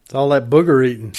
It's all that booger eating.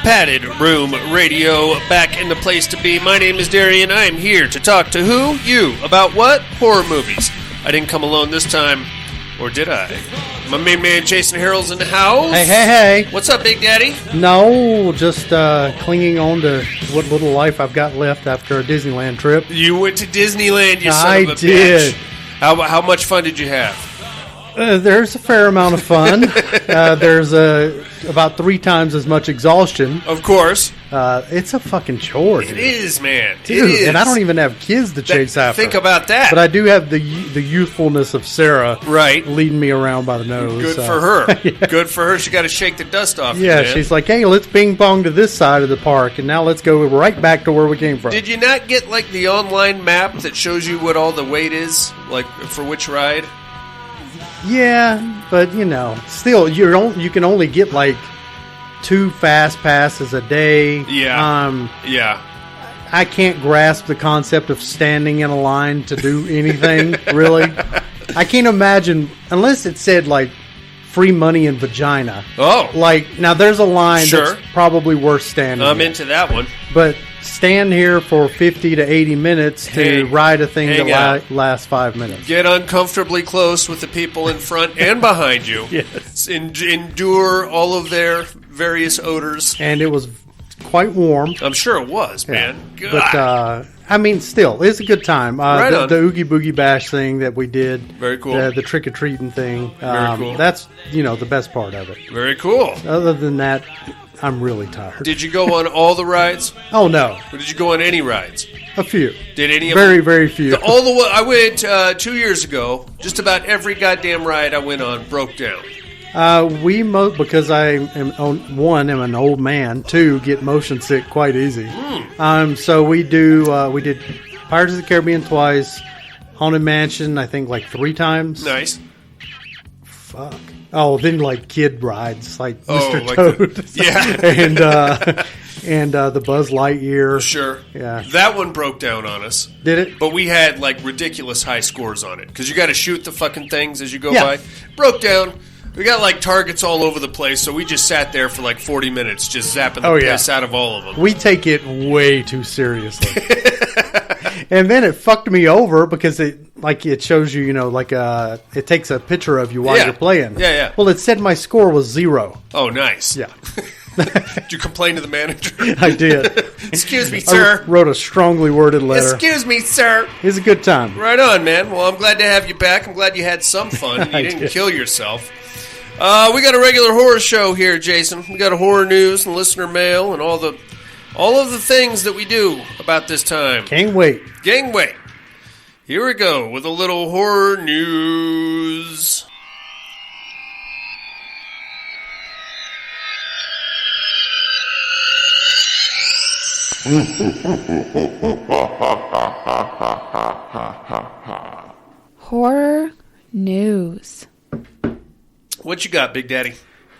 Padded Room Radio, back in the place to be. My name is Darian. I am here to talk to who? You. About what? Horror movies. I didn't come alone this time, or did I? My main man Jason Harrell's in the house. Hey. What's up, Big Daddy? No, just clinging on to what little life I've got left after a Disneyland trip. You went to Disneyland, you son I of a did. bitch. How much fun did you have? There's a fair amount of fun. There's about 3 times as much exhaustion. Of course. It's a fucking chore, dude. It is, man. Dude, it is. and I don't even have kids to chase after. Think about that. But I do have the youthfulness of Sarah right. leading me around by the nose. Good for her. Yeah. Good for her. She got to shake the dust off. Yeah, man. she's like, hey, let's ping pong to this side of the park, and now let's go right back to where we came from. Did you not get like the online map that shows you what all the wait is, like for which ride? Yeah, but still, you can only get like 2 fast passes a day. Yeah. Yeah. I can't grasp the concept of standing in a line to do anything, really. I can't imagine, unless it said like free money and vagina. Oh. Like, now there's a line Sure. that's probably worth standing I'm in. into that one. But stand here for 50 to 80 minutes to ride a thing that lasts 5 minutes. Get uncomfortably close with the people in front and behind you. Yes. Endure all of their various odors. And it was quite warm. I'm sure it was, man. But, I mean, still, it's a good time. Right the on. the Oogie Boogie Bash thing that we did. Very cool. The trick-or-treating thing. Very cool. That's, the best part of it. Very cool. Other than that, I'm really tired. Did you go on all the rides? Oh, no. Or did you go on any rides? A few. Did any of Very, them? very few. I went 2 years ago. Just about every goddamn ride I went on broke down. Because I am an old man. 2, get motion sick quite easy. So we did Pirates of the Caribbean twice, Haunted Mansion I think like 3 times. Nice. Fuck. Oh, then like kid rides like Mr. Like Toad. Yeah. and the Buzz Lightyear. Sure. Yeah. That one broke down on us. Did it? But we had like ridiculous high scores on it because you got to shoot the fucking things as you go Yeah. by. Broke down. We got like targets all over the place, so we just sat there for like 40 minutes just zapping the piss out of all of them. We take it way too seriously. And then it fucked me over because it shows you, it takes a picture of you while you're playing. Yeah. Well, it said my score was 0. Oh, nice. Yeah. Did you complain to the manager? I did. Excuse me, sir. I wrote a strongly worded letter. Excuse me, sir. It was a good time. Right on, man. Well, I'm glad to have you back. I'm glad you had some fun and you didn't kill yourself. We got a regular horror show here, Jason. We got a horror news and listener mail and all of the things that we do about this time. Can't wait. Gangway. Here we go with a little horror news. Horror news. What you got, Big Daddy?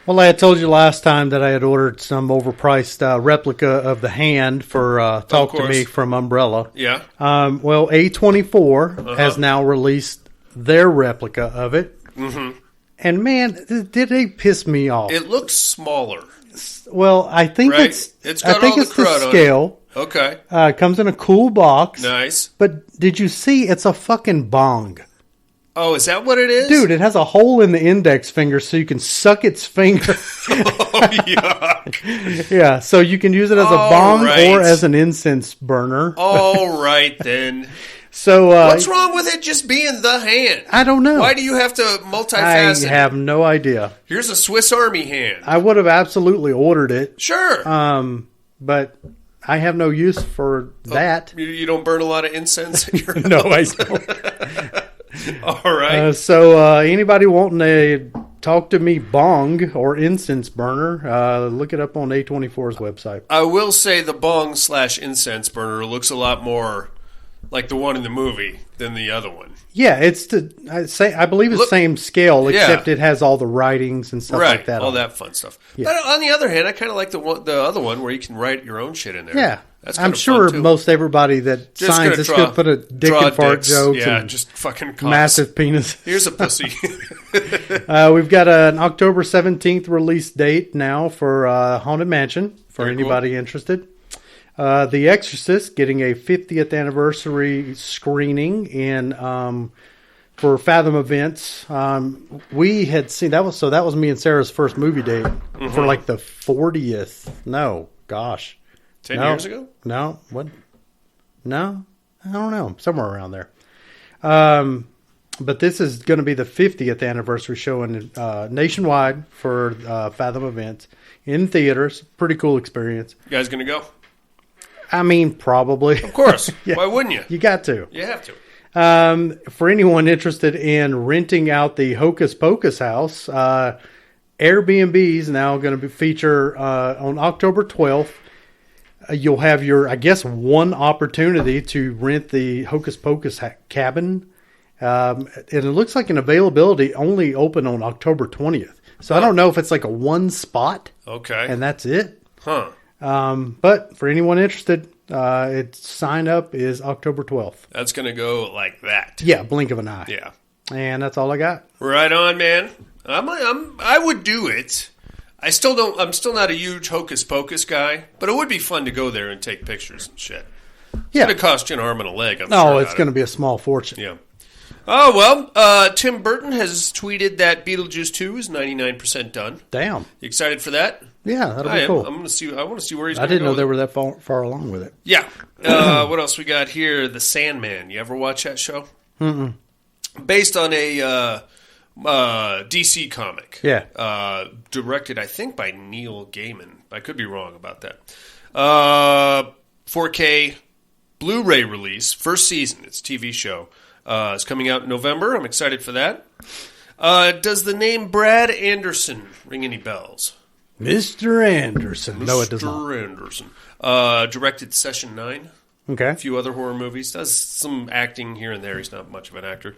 Well, I had told you last time that I had ordered some overpriced replica of the hand for Talk to Me from Umbrella. Yeah. Well, A24 has now released their replica of it. Mm-hmm. And man, did they piss me off. It looks smaller. Well, I think it's got all the crud the scale. On it. Okay. It comes in a cool box. Nice. But did you see it's a fucking bong? Oh, is that what it is? Dude, it has a hole in the index finger so you can suck its finger. Oh, yuck. Yeah, so you can use it as a bong or as an incense burner. All right, then. So what's wrong with it just being the hand? I don't know. Why do you have to multifaceted? I have no idea. Here's a Swiss Army hand. I would have absolutely ordered it. Sure. But I have no use for that. You don't burn a lot of incense in your No, house? I don't. All right. So anybody wanting a talk to me bong or incense burner, look it up on A24's website. I will say the bong/incense burner looks a lot more like the one in the movie than the other one. Yeah, I believe it's same scale, except it has all the writings and stuff like that. All that fun stuff. Yeah. But on the other hand, I kind of like the other one where you can write your own shit in there. Yeah. That's I'm sure most everybody that signs is going to put a dick and fart jokes. Yeah, and just fucking massive penis. Here's a pussy. We've got an October 17th release date now for Haunted Mansion, for anybody interested. The Exorcist getting a 50th anniversary screening in for Fathom Events. We had seen that was me and Sarah's first movie date for like the 40th. No, gosh. 10 years ago? No. What? No? I don't know. Somewhere around there. But this is going to be the 50th anniversary showing nationwide for Fathom Events in theaters. Pretty cool experience. You guys going to go? I mean, probably. Of course. Yeah. Why wouldn't you? You got to. You have to. For anyone interested in renting out the Hocus Pocus house, Airbnb is now going to feature on October 12th. You'll have one opportunity to rent the Hocus Pocus cabin. And it looks like an availability only open on October 20th. So I don't know if it's like a one spot. Okay. And that's it. Huh. But for anyone interested, its sign up is October 12th. That's going to go like that. Yeah, blink of an eye. Yeah. And that's all I got. Right on, man. I would do it. I'm still not a huge Hocus Pocus guy, but it would be fun to go there and take pictures and shit. It's going to cost you an arm and a leg, I'm sure. No, it's going to be a small fortune. Yeah. Oh, well, Tim Burton has tweeted that Beetlejuice 2 is 99% done. Damn. You excited for that? Yeah, that'll be cool. I want to see where he's going to go. I didn't know they were that far along with it. Yeah. What else we got here? The Sandman. You ever watch that show? Mm-mm. Based on a DC comic. Yeah. Directed, I think, by Neil Gaiman. I could be wrong about that. 4K Blu-ray release. First season. It's a TV show. It's coming out in November. I'm excited for that. Does the name Brad Anderson ring any bells? Mr. Anderson. No, it does not. Mr. Anderson. Directed Session 9. Okay. A few other horror movies. Does some acting here and there. He's not much of an actor.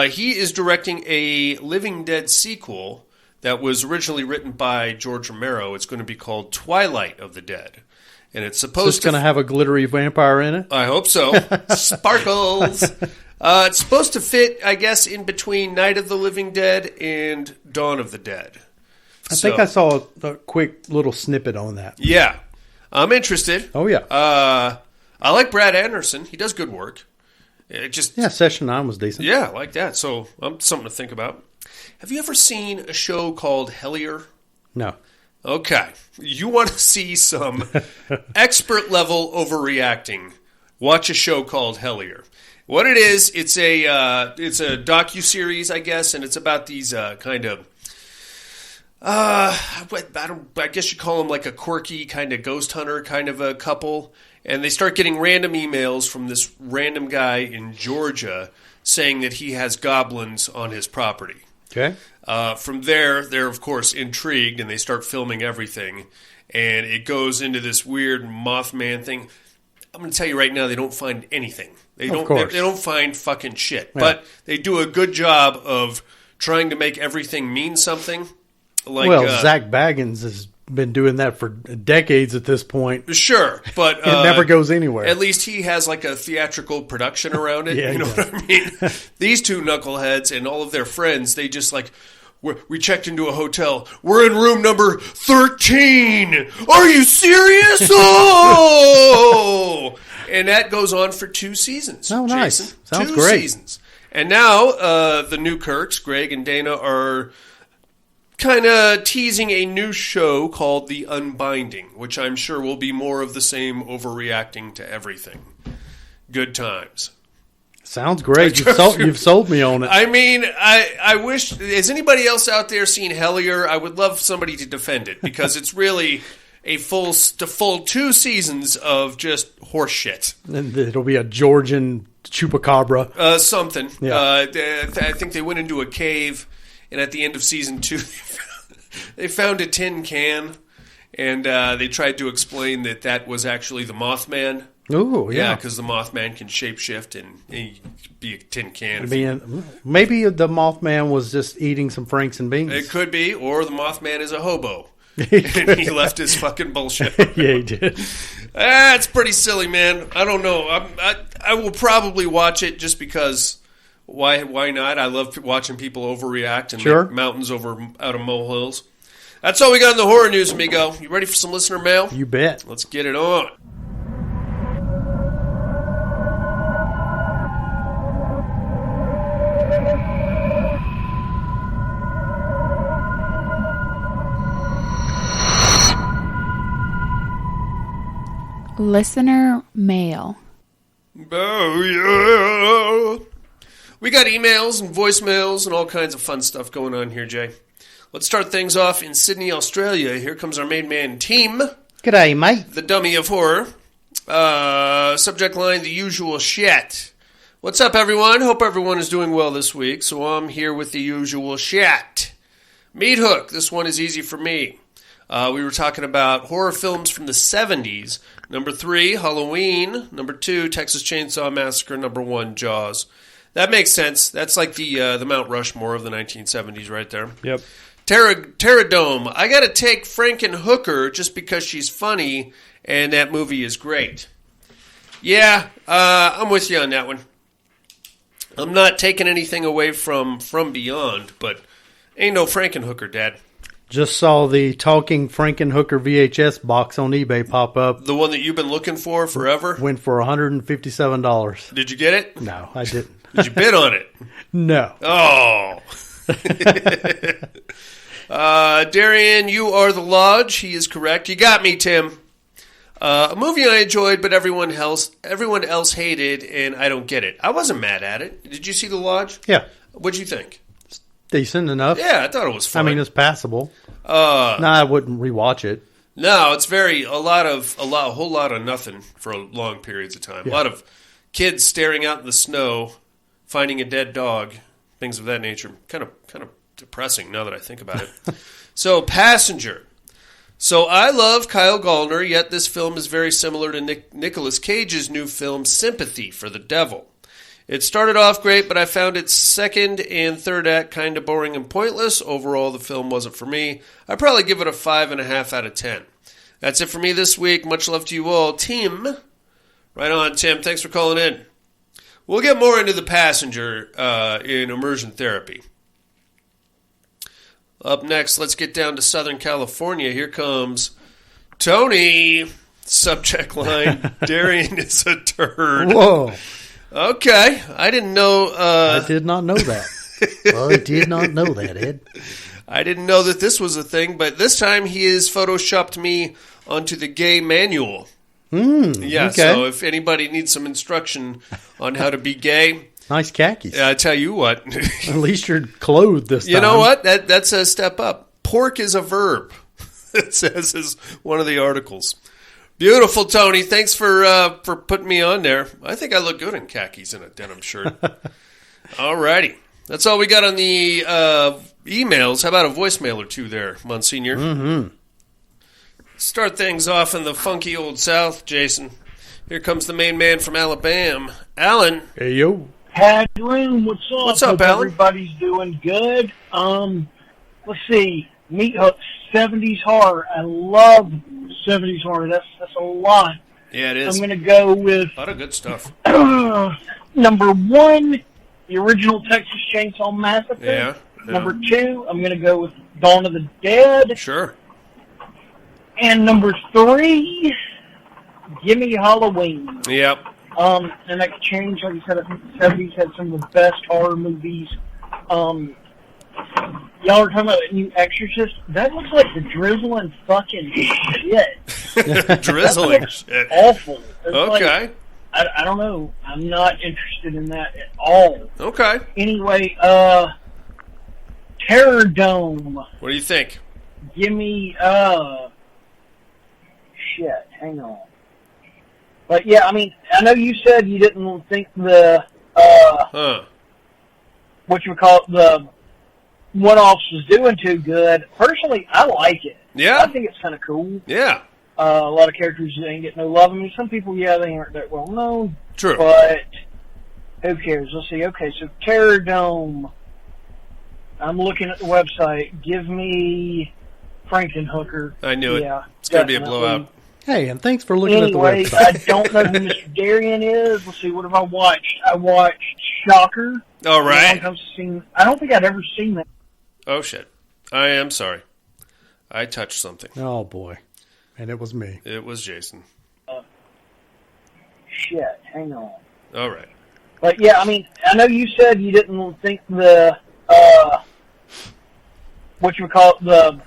He is directing a Living Dead sequel that was originally written by George Romero. It's going to be called Twilight of the Dead. And it's supposed to... going to have a glittery vampire in it? I hope so. Sparkles. It's supposed to fit, I guess, in between Night of the Living Dead and Dawn of the Dead. I think I saw a quick little snippet on that. Yeah. I'm interested. Oh, yeah. I like Brad Anderson. He does good work. Session 9 was decent. Yeah, I like that. So, something to think about. Have you ever seen a show called Hellier? No. Okay. You want to see some expert-level overreacting. Watch a show called Hellier. What it is, it's a docuseries, I guess, and it's about these kind of... I guess you call them like a quirky kind of ghost hunter kind of a couple. And they start getting random emails from this random guy in Georgia saying that he has goblins on his property. Okay. From there, they're, of course, intrigued, and they start filming everything. And it goes into this weird Mothman thing. I'm going to tell you right now, they don't find anything. They don't find fucking shit. Yeah. But they do a good job of trying to make everything mean something. Like, Zach Baggins has been doing that for decades at this point. Sure, but it never goes anywhere. At least he has like a theatrical production around it. Yeah, you know what I mean? These two knuckleheads and all of their friends, they just like, we checked into a hotel. We're in room number 13. Are you serious? Oh! And that goes on for 2 seasons. Oh, nice. Jason. Sounds 2 great. seasons. And now the new Kirks, Greg and Dana, are kind of teasing a new show called The Unbinding, which I'm sure will be more of the same overreacting to everything. Good times. Sounds great. You've sold me on it. I mean, I wish... Has anybody else out there seen Hellier? I would love somebody to defend it, because it's really a full 2 seasons of just horse shit. And it'll be a Georgian chupacabra. Something. Yeah. I think they went into a cave, and at the end of season 2, they found a tin can, and they tried to explain that was actually the Mothman. Oh, yeah. Yeah, because the Mothman can shapeshift and be a tin can. Maybe the Mothman was just eating some Franks and beans. It could be, or the Mothman is a hobo. And he left his fucking bullshit. Yeah, he did. It's pretty silly, man. I don't know. I will probably watch it just because. Why not? I love watching people overreact and make mountains out of molehills. That's all we got in the horror news, amigo. You ready for some listener mail? You bet. Let's get it on. Listener mail. Oh, yeah. We got emails and voicemails and all kinds of fun stuff going on here, Jay. Let's start things off in Sydney, Australia. Here comes our main man, Team. G'day, mate. The dummy of horror. Subject line, the usual shit. What's up, everyone? Hope everyone is doing well this week. So I'm here with the usual shit. Meat Hook. This one is easy for me. We were talking about horror films from the 70s. Number 3, Halloween. Number 2, Texas Chainsaw Massacre. Number 1, Jaws. That makes sense. That's like the Mount Rushmore of the 1970s right there. Yep. Terradome. I got to take Frankenhooker just because she's funny and that movie is great. Yeah, I'm with you on that one. I'm not taking anything away from Beyond, but ain't no Frankenhooker, Dad. Just saw the Talking Frankenhooker VHS box on eBay pop up. The one that you've been looking for forever? Went for $157. Did you get it? No, I didn't. Did you bid on it? No. Oh. Darian, you are the Lodge. He is correct. You got me, Tim. A movie I enjoyed, but everyone else hated, and I don't get it. I wasn't mad at it. Did you see The Lodge? Yeah. What'd you think? Decent enough. Yeah, I thought it was fun. I mean, it's passable. No, I wouldn't rewatch it. No, it's a whole lot of nothing for long periods of time. Yeah. A lot of kids staring out in the snow, finding a dead dog, things of that nature. Kind of depressing now that I think about it. So, Passenger. So, I love Kyle Gallner, yet this film is very similar to Nicolas Cage's new film, Sympathy for the Devil. It started off great, but I found its second and third act kind of boring and pointless. Overall, the film wasn't for me. I'd probably give it a 5.5 out of 10. That's it for me this week. Much love to you all. Tim. Right on, Tim. Thanks for calling in. We'll get more into The Passenger in immersion therapy. Up next, let's get down to Southern California. Here comes Tony. Subject line, Darian is a turd. Whoa. Okay. I didn't know. I did not know that. Well, I did not know that, Ed. I didn't know that this was a thing, but this time he has photoshopped me onto the gay manual. Yeah, okay. So if anybody needs some instruction on how to be gay. Nice khakis. I tell you what. At least you're clothed this time. You know what? That's a step up. Pork is a verb. It says is one of the articles. Beautiful, Tony. Thanks for putting me on there. I think I look good in khakis and a denim shirt. All righty. That's all we got on the emails. How about a voicemail or two there, Monsignor? Mm-hmm. Start things off in the funky old South, Jason. Here comes the main man from Alabama. Alan. Hey, yo. Hadroom, what's up? What's up, Hope Alan? Everybody's doing good. Let's see. Meat Hook, 70s horror. I love 70s horror. That's a lot. Yeah, it is. I'm going to go with A lot of good stuff. number 1, the original Texas Chainsaw Massacre. Yeah. Number 2, I'm going to go with Dawn of the Dead. Sure. And number 3, Gimme Halloween. Yep. And that could change. Like you said, I think the 70s had some of the best horror movies. Y'all were talking about the new Exorcist. That looks like the drizzling fucking shit. Drizzling shit. Awful. It's Okay. Like, I don't know. I'm not interested in that at all. Okay. Anyway, Terror Dome. What do you think? Give me, shit, hang on. But yeah, I mean, I know you said you didn't think the, the one-offs was doing too good. Personally, I like it. Yeah? I think it's kind of cool. Yeah. A lot of characters ain't get no love. I mean, some people, yeah, they aren't that well known. True. But who cares? Let's see. Okay, so Terror Dome. I'm looking at the website. Give me Frankenhooker. I knew it. Yeah, It's going to be a blowout. Hey, and thanks for looking Anyway, at the website. I don't know who Mr. Darien is. Let's see, what have I watched? I watched Shocker. All right. I don't think I'd ever seen that. Oh, shit. I am sorry. I touched something. Oh, boy. And it was me. It was Jason. Shit, hang on. All right. But yeah, I mean, I know you said you didn't think the, the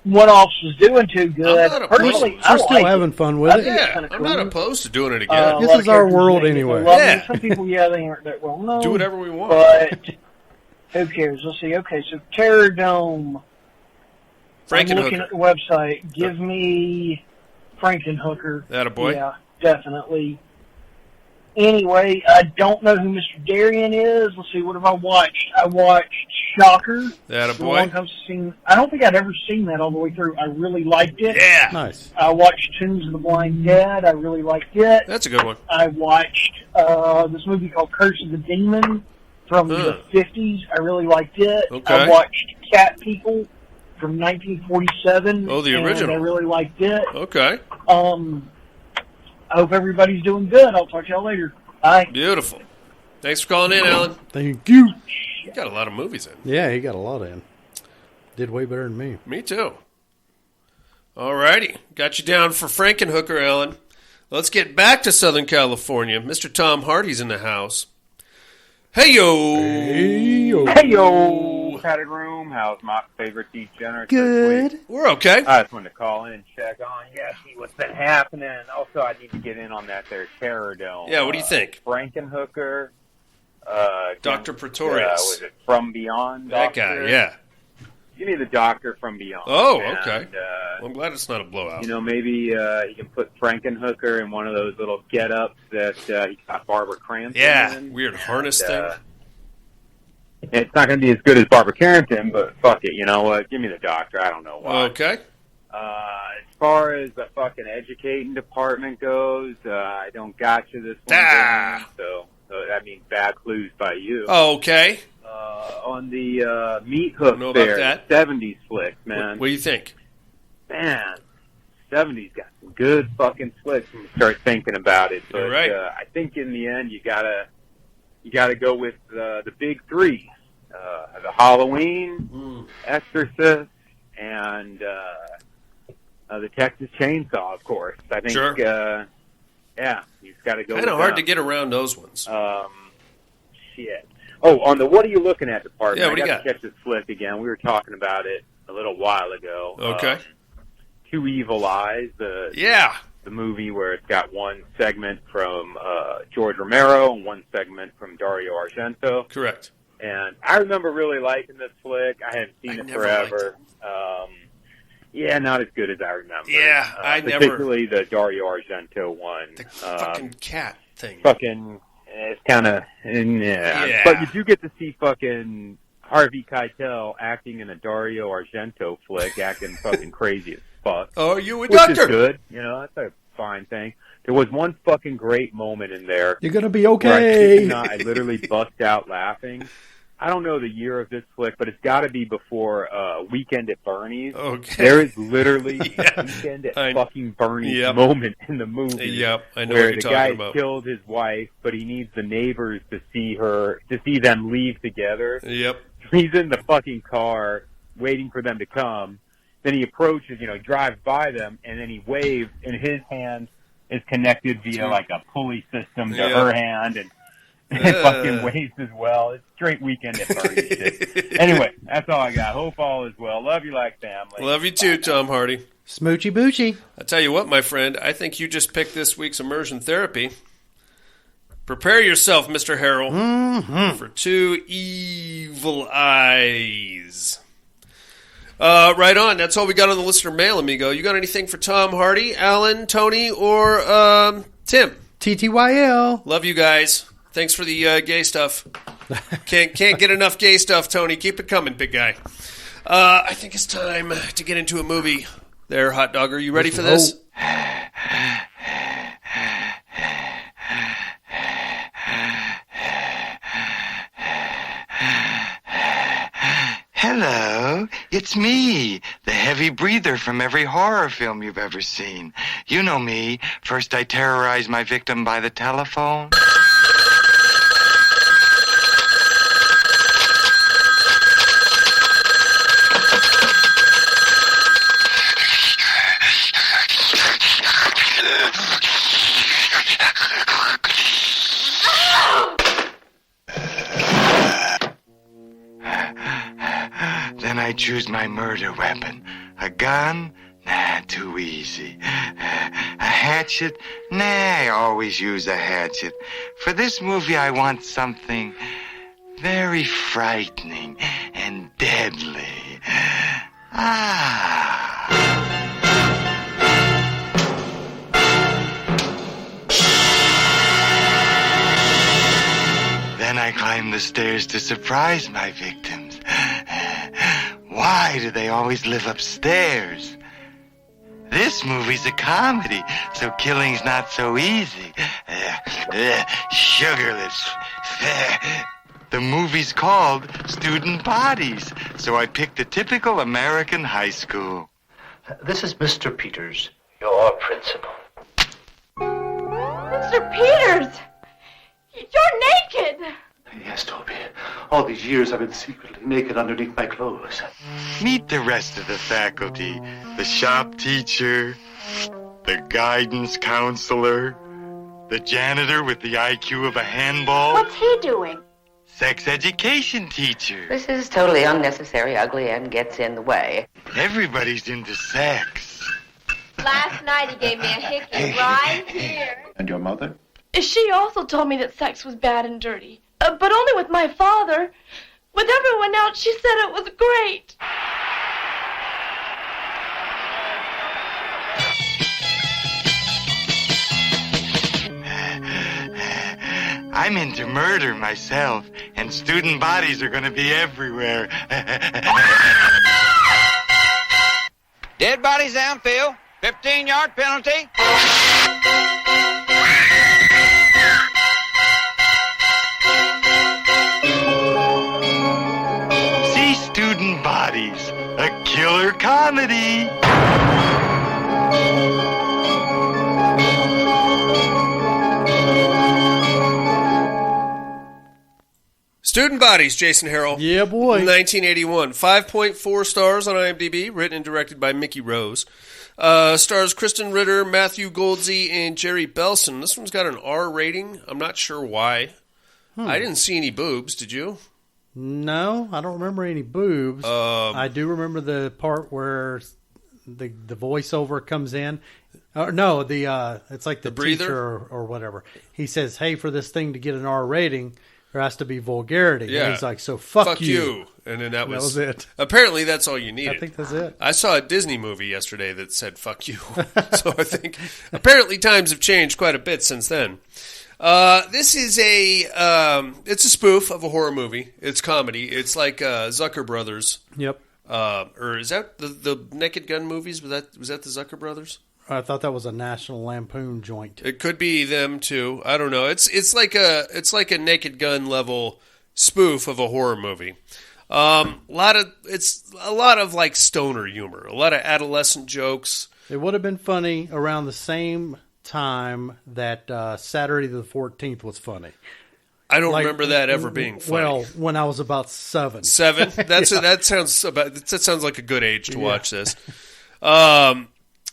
one-offs was doing too good. I'm not opposed. Personally, We're I still like having it. fun with I it. think it's Yeah, kinda I'm not cool. opposed to doing it A again. This lot is of our characters world ain't get anyway. no love. Yeah. Some people, yeah, they aren't that well known. Do whatever we want. But who cares? Let's see. Okay, so Terror Dome. I'm looking Frankenhooker. at the website. Give me Frankenhooker. Attaboy. Yeah, definitely. Anyway, I don't know who Mr. Darien is. Let's see, what have I watched? I watched Shocker. The one Attaboy. I've seen. I don't think I'd ever seen that all the way through. I really liked it. Yeah. Nice. I watched Tombs of the Blind Dead. I really liked it. That's a good one. I watched this movie called Curse of the Demon from the 50s. I really liked it. Okay. I watched Cat People from 1947. Oh, the original. And I really liked it. Okay. I hope everybody's doing good. I'll talk to y'all later. Bye. Beautiful. Thanks for calling in, Alan. Thank you. You got a lot of movies in. Yeah, he got a lot in. Did way better than me. Me too. All righty. Got you down for Frankenhooker, Alan. Let's get back to Southern California. Mr. Tom Hardy's in the house. Hey-yo. Hey-yo. Hey yo, padded room. How's my favorite degenerate this week? We're okay. I just wanted to call in and check on see what's been happening. Also, I need to get in on that there Terror Dome. Yeah, what do you think? Frankenhooker. Dr. Pretorius. Was it From Beyond? That Doctor? guy, yeah. Give me the Doctor from Beyond. Oh, and, okay. Well, I'm glad it's not a blowout. You know, maybe you can put Frankenhooker in one of those little get-ups that he got Barbara Crampton Yeah, in. weird harness thing. It's not going to be as good as Barbara Carrington, but fuck it. You know what? Give me the Doctor. I don't know why. Okay. As far as the fucking educating department goes, I don't got you this one. Ah. So that means bad clues by you. Oh, okay. On the Meat Hook Know about there, that. 70s flick, man. What do you think? Man, 70s got some good fucking flicks when you start thinking about it. But You're right. I think in the end, you gotta go with the big three: the Halloween, Exorcist, and the Texas Chainsaw, of course. I think. Sure. Yeah, you just got to go. Kind of hard to get around those ones. Shit. Oh, on the what are you looking at department? Yeah, what do I you got to catch this flick again. We were talking about it a little while ago. Okay. Two Evil Eyes, the movie where it's got one segment from George Romero and one segment from Dario Argento. Correct. And I remember really liking this flick. I haven't seen it forever. Yeah, not as good as I remember. Yeah, I never. Particularly the Dario Argento one. The fucking cat thing. Fucking, it's kind of, yeah. But you do get to see fucking Harvey Keitel acting in a Dario Argento flick, acting fucking crazy as fuck. Oh, you a which doctor? is good. You know, that's a fine thing. There was one fucking great moment in there. You're going to be Where okay. I literally bust out laughing. I don't know the year of this flick, but it's got to be before Weekend at Bernie's. Okay. There is literally a Weekend at fucking Bernie's moment in the movie. Yep, I know where what you're the talking guy about. killed his wife, but he needs the neighbors to see them leave together. Yep. He's in the fucking car waiting for them to come. Then he approaches, drives by them, and then he waves, and his hand is connected via like a pulley system to Yeah. her hand, and it fucking waves as well. It's a great weekend at Bernie's. Anyway, that's all I got. Hope all is well. Love you like family. Love you too, Tom Hardy. Smoochy Boochie. I tell you what, my friend, I think you just picked this week's immersion therapy. Prepare yourself, Mr. Harrell, for two evil eyes. Right on. That's all we got on the listener mail, amigo. You got anything for Tom Hardy, Alan, Tony, or Tim? TTYL. Love you guys. Thanks for the gay stuff. Can't get enough gay stuff, Tony. Keep it coming, big guy. I think it's time to get into a movie. There, hot dog. Are you ready for this? Hello, it's me, the heavy breather from every horror film you've ever seen. You know me. First I terrorize my victim by the telephone. Then I choose my murder weapon. A gun? Nah, too easy. A hatchet? Nah, I always use a hatchet. For this movie, I want something very frightening and deadly. Then I climb the stairs to surprise my victims. Why do they always live upstairs? This movie's a comedy, so killing's not so easy. Sugarless. The movie's called Student Bodies, so I picked a typical American high school. This is Mr. Peters, your principal. Mr. Peters! You're naked! Yes, Toby. All these years I've been secretly naked underneath my clothes. Meet the rest of the faculty. The shop teacher, the guidance counselor, the janitor with the IQ of a handball. What's he doing? Sex education teacher. This is totally unnecessary, ugly, and gets in the way. Everybody's into sex. Last night he gave me a hickey right here. And your mother? She also told me that sex was bad and dirty. But only with my father. With everyone else, she said it was great. I'm into murder myself, and student bodies are going to be everywhere. Dead bodies downfield. 15-yard penalty. See Student Bodies, a killer comedy. Student Bodies, Jason Harrell. Yeah, boy. 1981. 5.4 stars on IMDb, written and directed by Mickey Rose. Stars Kristen Ritter, Matthew Goldsey, and Jerry Belson. This one's got an R rating. I'm not sure why. I didn't see any boobs, did you? No, I don't remember any boobs. I do remember the part where the voiceover comes in. No, it's like the breather? teacher or whatever. He says, "Hey, for this thing to get an R rating, there has to be vulgarity." Yeah. And he's like, "So fuck you." And then that was it. Apparently, that's all you needed. I think that's it. I saw a Disney movie yesterday that said "fuck you," so I think apparently times have changed quite a bit since then. This is it's a spoof of a horror movie. It's comedy. It's like Zucker Brothers. Yep. Or is that the Naked Gun movies? Was that the Zucker Brothers? I thought that was a National Lampoon joint. It could be them too. I don't know. It's like a Naked Gun level spoof of a horror movie. It's a lot of like stoner humor, a lot of adolescent jokes. It would have been funny around the same time that Saturday the 14th was funny. I don't remember that ever being funny. Well, when I was about 7. 7? That sounds like a good age to watch this.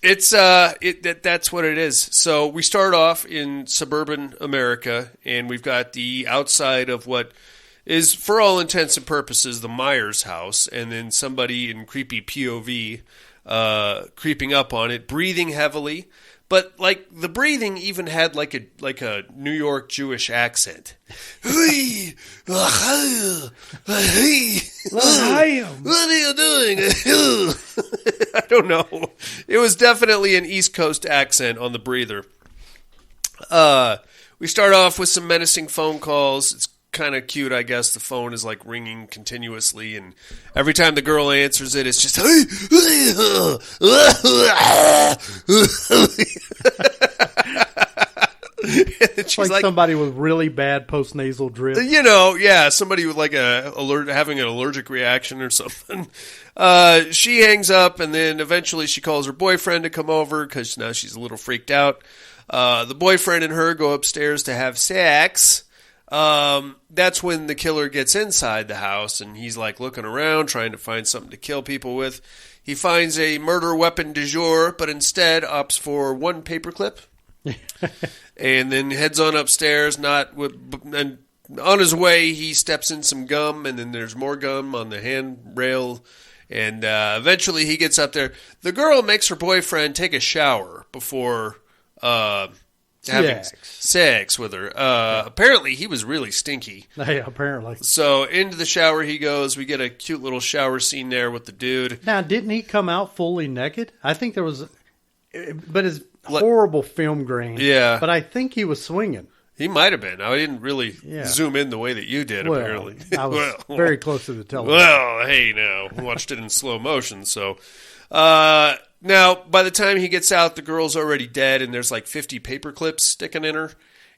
It's that's what it is. So we start off in suburban America, and we've got the outside of what is, for all intents and purposes, the Myers house, and then somebody in creepy POV creeping up on it, breathing heavily. But like the breathing even had like a New York Jewish accent. What are you doing? I don't know. It was definitely an East Coast accent on the breather. We start off with some menacing phone calls. It's kind of cute, I guess. The phone is like ringing continuously, and every time the girl answers it, it's just She's like somebody with really bad postnasal drip. Somebody with like having an allergic reaction or something. She hangs up, and then eventually she calls her boyfriend to come over because now she's a little freaked out. The boyfriend and her go upstairs to have sex. That's when the killer gets inside the house, and he's like looking around trying to find something to kill people with. He finds a murder weapon du jour, but instead opts for one paperclip. And then heads on upstairs. And on his way, he steps in some gum, and then there's more gum on the handrail. And eventually, he gets up there. The girl makes her boyfriend take a shower before having sex with her. Apparently, he was really stinky. Yeah, apparently. So into the shower he goes. We get a cute little shower scene there with the dude. Now, didn't he come out fully naked? I think there was, but it's horrible film grain. Yeah. But I think he was swinging. He might have been. I didn't really zoom in the way that you did, apparently. I was very close to the television. Well, hey, now. Watched it in slow motion, so... Now, by the time he gets out, the girl's already dead, and there's like 50 paper clips sticking in her.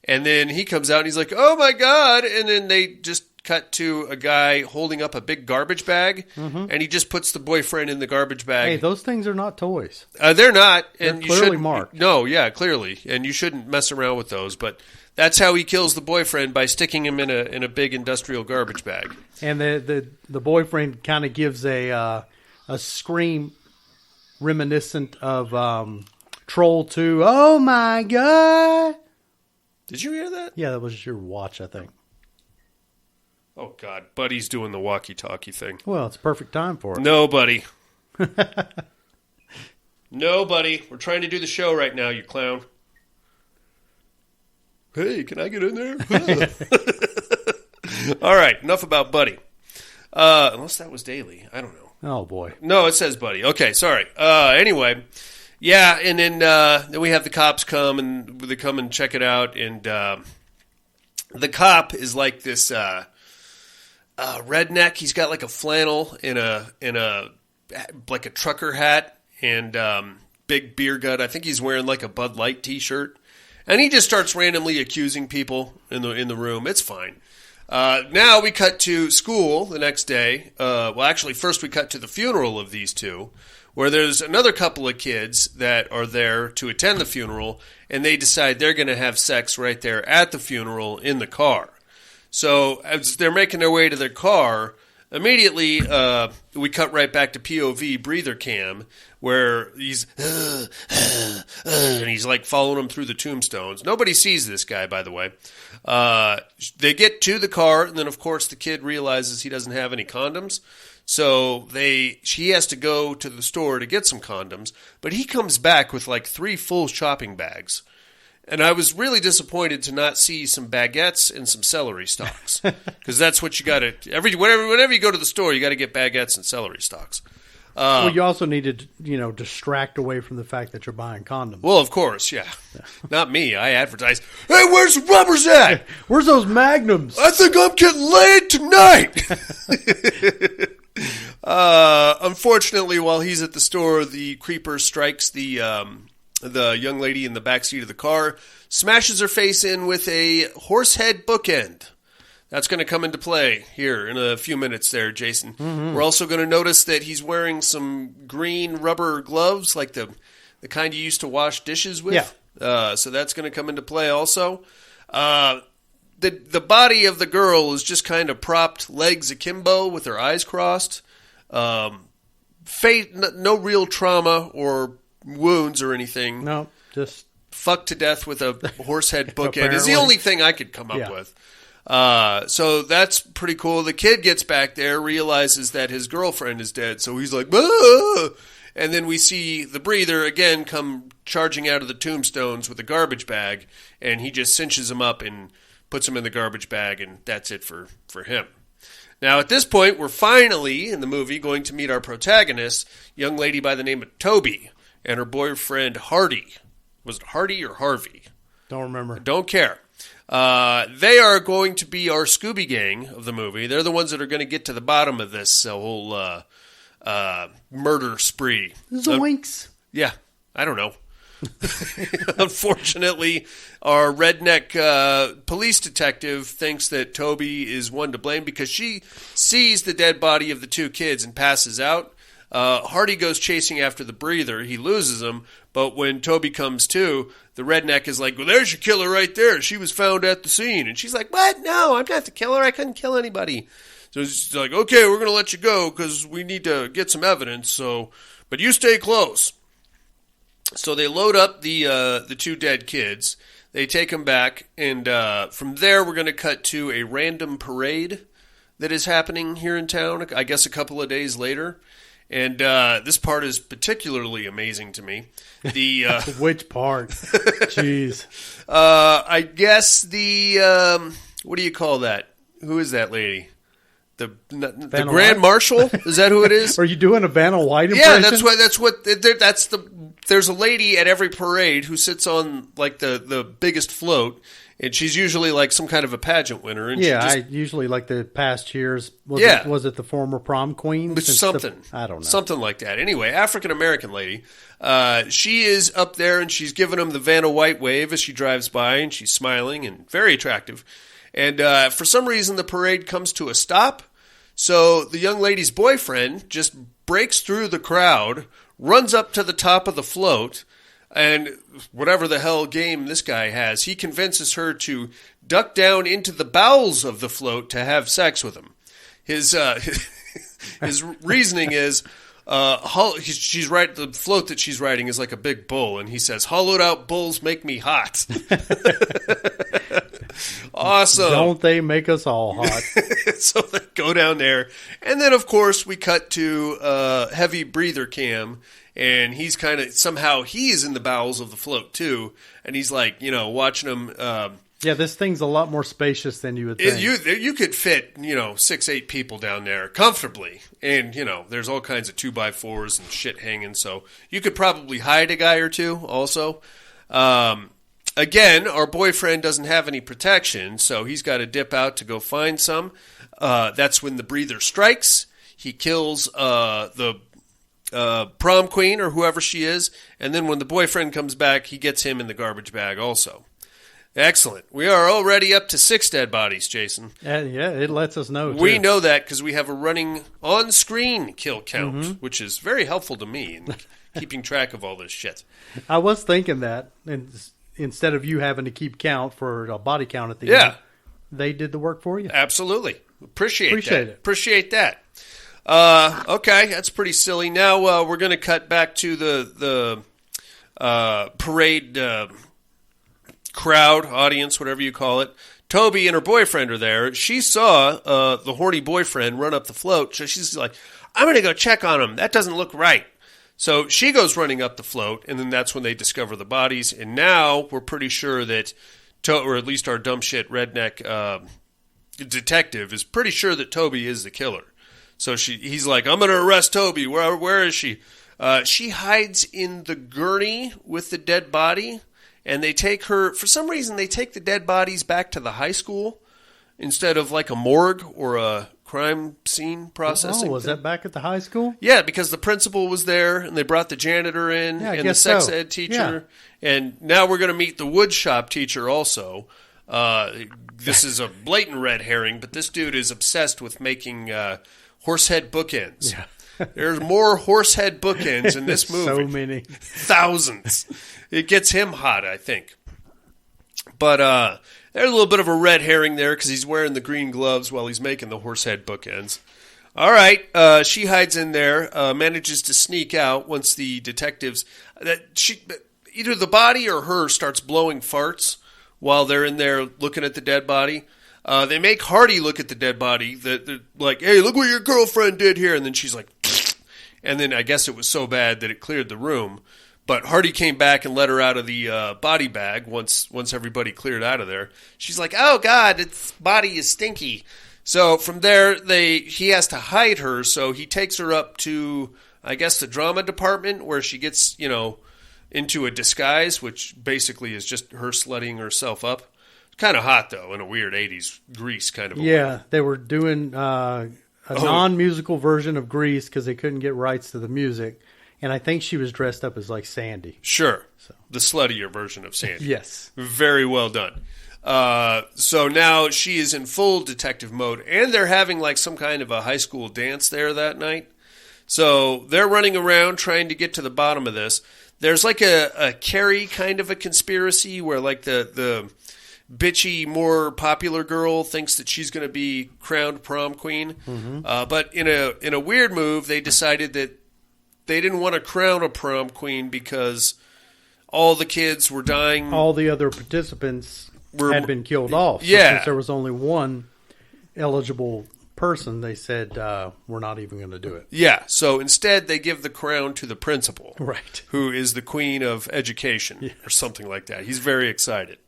And then he comes out, and he's like, oh, my God. And then they just cut to a guy holding up a big garbage bag, and he just puts the boyfriend in the garbage bag. Hey, those things are not toys. They're not. They're and clearly marked. No, yeah, clearly. And you shouldn't mess around with those. But that's how he kills the boyfriend, by sticking him in a big industrial garbage bag. And the boyfriend kind of gives a scream reminiscent of Troll 2. Oh, my God. Did you hear that? Yeah, that was your watch, I think. Oh, God. Buddy's doing the walkie-talkie thing. Well, it's a perfect time for it. No, buddy. No, buddy. We're trying to do the show right now, you clown. Hey, can I get in there? All right. Enough about Buddy. Unless that was Daily. I don't know. Oh, boy. No, it says Buddy. Okay, sorry. Anyway, yeah, and then we have the cops come, and they come and check it out, and the cop is like this redneck. He's got like a flannel in a like a trucker hat and big beer gut. I think he's wearing like a Bud Light T-shirt, and he just starts randomly accusing people in the room. It's fine. Now we cut to school the next day. Well, actually, first we cut to the funeral of these two, where there's another couple of kids that are there to attend the funeral, and they decide they're going to have sex right there at the funeral in the car. So as they're making their way to their car, immediately we cut right back to POV breather cam, where he's and he's like following them through the tombstones. Nobody sees this guy, by the way. They get to the car, and then of course the kid realizes he doesn't have any condoms. So she has to go to the store to get some condoms, but he comes back with like 3 full shopping bags. And I was really disappointed to not see some baguettes and some celery stalks, because that's what you got to. Whenever you go to the store, you got to get baguettes and celery stalks. Well, you also need to, distract away from the fact that you're buying condoms. Well, of course, yeah. Not me. I advertise. Hey, where's the rubbers at? Where's those magnums? I think I'm getting laid tonight. Unfortunately, while he's at the store, the creeper strikes the young lady in the backseat of the car, smashes her face in with a horsehead bookend. That's going to come into play here in a few minutes there, Jason. Mm-hmm. We're also going to notice that he's wearing some green rubber gloves, like the kind you used to wash dishes with. Yeah. So that's going to come into play also. The body of the girl is just kind of propped, legs akimbo with her eyes crossed. No real trauma or wounds or anything. No, just fucked to death with a horse head bookend is the Apparently. only thing I could come up Yeah. with. So that's pretty cool. The kid gets back there, realizes that his girlfriend is dead, so he's like, "Ah!" And then we see the breather again come charging out of the tombstones with a garbage bag, and he just cinches him up and puts him in the garbage bag, and that's it for him. Now, at this point, we're finally, in the movie, going to meet our protagonist, young lady by the name of Toby, and her boyfriend, Hardy. Was it Hardy or Harvey? don't remember. Don't care. They are going to be our Scooby Gang of the movie. They're the ones that are going to get to the bottom of this whole murder spree. Zoinks. Yeah, I don't know. Unfortunately, our redneck police detective thinks that Toby is one to blame because she sees the dead body of the two kids and passes out. Hardy goes chasing after the breather. He loses him, but when Toby comes to, the redneck is like, well, there's your killer right there. She was found at the scene. And she's like, what? No, I'm not the killer. I couldn't kill anybody. So it's like, okay, we're going to let you go because we need to get some evidence. So, but you stay close. So they load up the two dead kids. They take them back, and from there we're going to cut to a random parade that is happening here in town, I guess a couple of days later. And this part is particularly amazing to me. The Which part? Jeez. I guess the what do you call that? Who is that lady? The Vanna Grand White? Marshal? Is that who it is? Are you doing a Vanna White impression? Yeah, that's the. There's a lady at every parade who sits on like the biggest float, and she's usually like some kind of a pageant winner. And Yeah, she I usually like the past years. Yeah. Was it the former prom queen? It's something. I don't know. Something like that. Anyway, African-American lady. She is up there, and she's giving him the Vanna White wave as she drives by, and she's smiling and very attractive. And for some reason, the parade comes to a stop. So the young lady's boyfriend just breaks through the crowd, runs up to the top of the float, and whatever the hell game this guy has, he convinces her to duck down into the bowels of the float to have sex with him. His reasoning is, she's right. The float that she's riding is like a big bull, and he says, "Hollowed out bulls make me hot." Awesome. Don't they make us all hot? So they go down there, and then of course we cut to heavy breather cam, and he's kind of somehow he's in the bowels of the float too, and he's like watching him. Yeah, this thing's a lot more spacious than you would think. You could fit 6-8 people down there comfortably, and there's all kinds of 2x4s and shit hanging, so you could probably hide a guy or two also. Again, our boyfriend doesn't have any protection, so he's got to dip out to go find some. That's when the breather strikes. He kills the prom queen or whoever she is, and then when the boyfriend comes back, he gets him in the garbage bag also. Excellent. We are already up to 6 dead bodies, Jason. Yeah, it lets us know, too. We know that because we have a running on-screen kill count, which is very helpful to me in keeping track of all this shit. I was thinking that, instead of you having to keep count for a body count at the end, they did the work for you. Absolutely. Appreciate it. Appreciate that. Okay, that's pretty silly. Now we're going to cut back to the parade crowd, audience, whatever you call it. Toby and her boyfriend are there. She saw the horny boyfriend run up the float, so she's like, I'm going to go check on him. That doesn't look right. So she goes running up the float, and then that's when they discover the bodies. And now we're pretty sure that, or at least our dumb shit redneck detective is pretty sure that Toby is the killer. So he's like, I'm going to arrest Toby. Where is she? She hides in the gurney with the dead body, and they take her, for some reason, they take the dead bodies back to the high school instead of like a morgue or a crime scene processing. Oh, was that back at the high school? Yeah, because the principal was there, and they brought the janitor in, and the sex ed teacher, and now we're going to meet the wood shop teacher also. This is a blatant red herring, but this dude is obsessed with making horsehead bookends. Yeah. There's more horsehead bookends in this movie. So many. Thousands. It gets him hot, I think. But there's a little bit of a red herring there because he's wearing the green gloves while he's making the horsehead bookends. All right. She hides in there, manages to sneak out once the detectives... either the body or her starts blowing farts while they're in there looking at the dead body. They make Hardy look at the dead body. They're like, hey, look what your girlfriend did here. And then she's like... And then I guess it was so bad that it cleared the room. But Hardy came back and let her out of the body bag once everybody cleared out of there. She's like, oh, God, its body is stinky. So from there, he has to hide her. So he takes her up to, I guess, the drama department where she gets, into a disguise, which basically is just her slutting herself up. Kind of hot, though, in a weird 80s Grease kind of a way. They were doing a non-musical version of Grease because they couldn't get rights to the music. And I think she was dressed up as like Sandy. Sure. So. The sluttier version of Sandy. Yes. Very well done. So now she is in full detective mode, and they're having like some kind of a high school dance there that night. So they're running around trying to get to the bottom of this. There's like a Carrie kind of a conspiracy where like the bitchy, more popular girl thinks that she's going to be crowned prom queen. Mm-hmm. But in a weird move, they decided that they didn't want to crown a prom queen because all the kids were dying. All the other participants had been killed off. So yeah. Since there was only one eligible person, they said, we're not even going to do it. Yeah. So instead, they give the crown to the principal. Right. Who is the queen of education or something like that. He's very excited.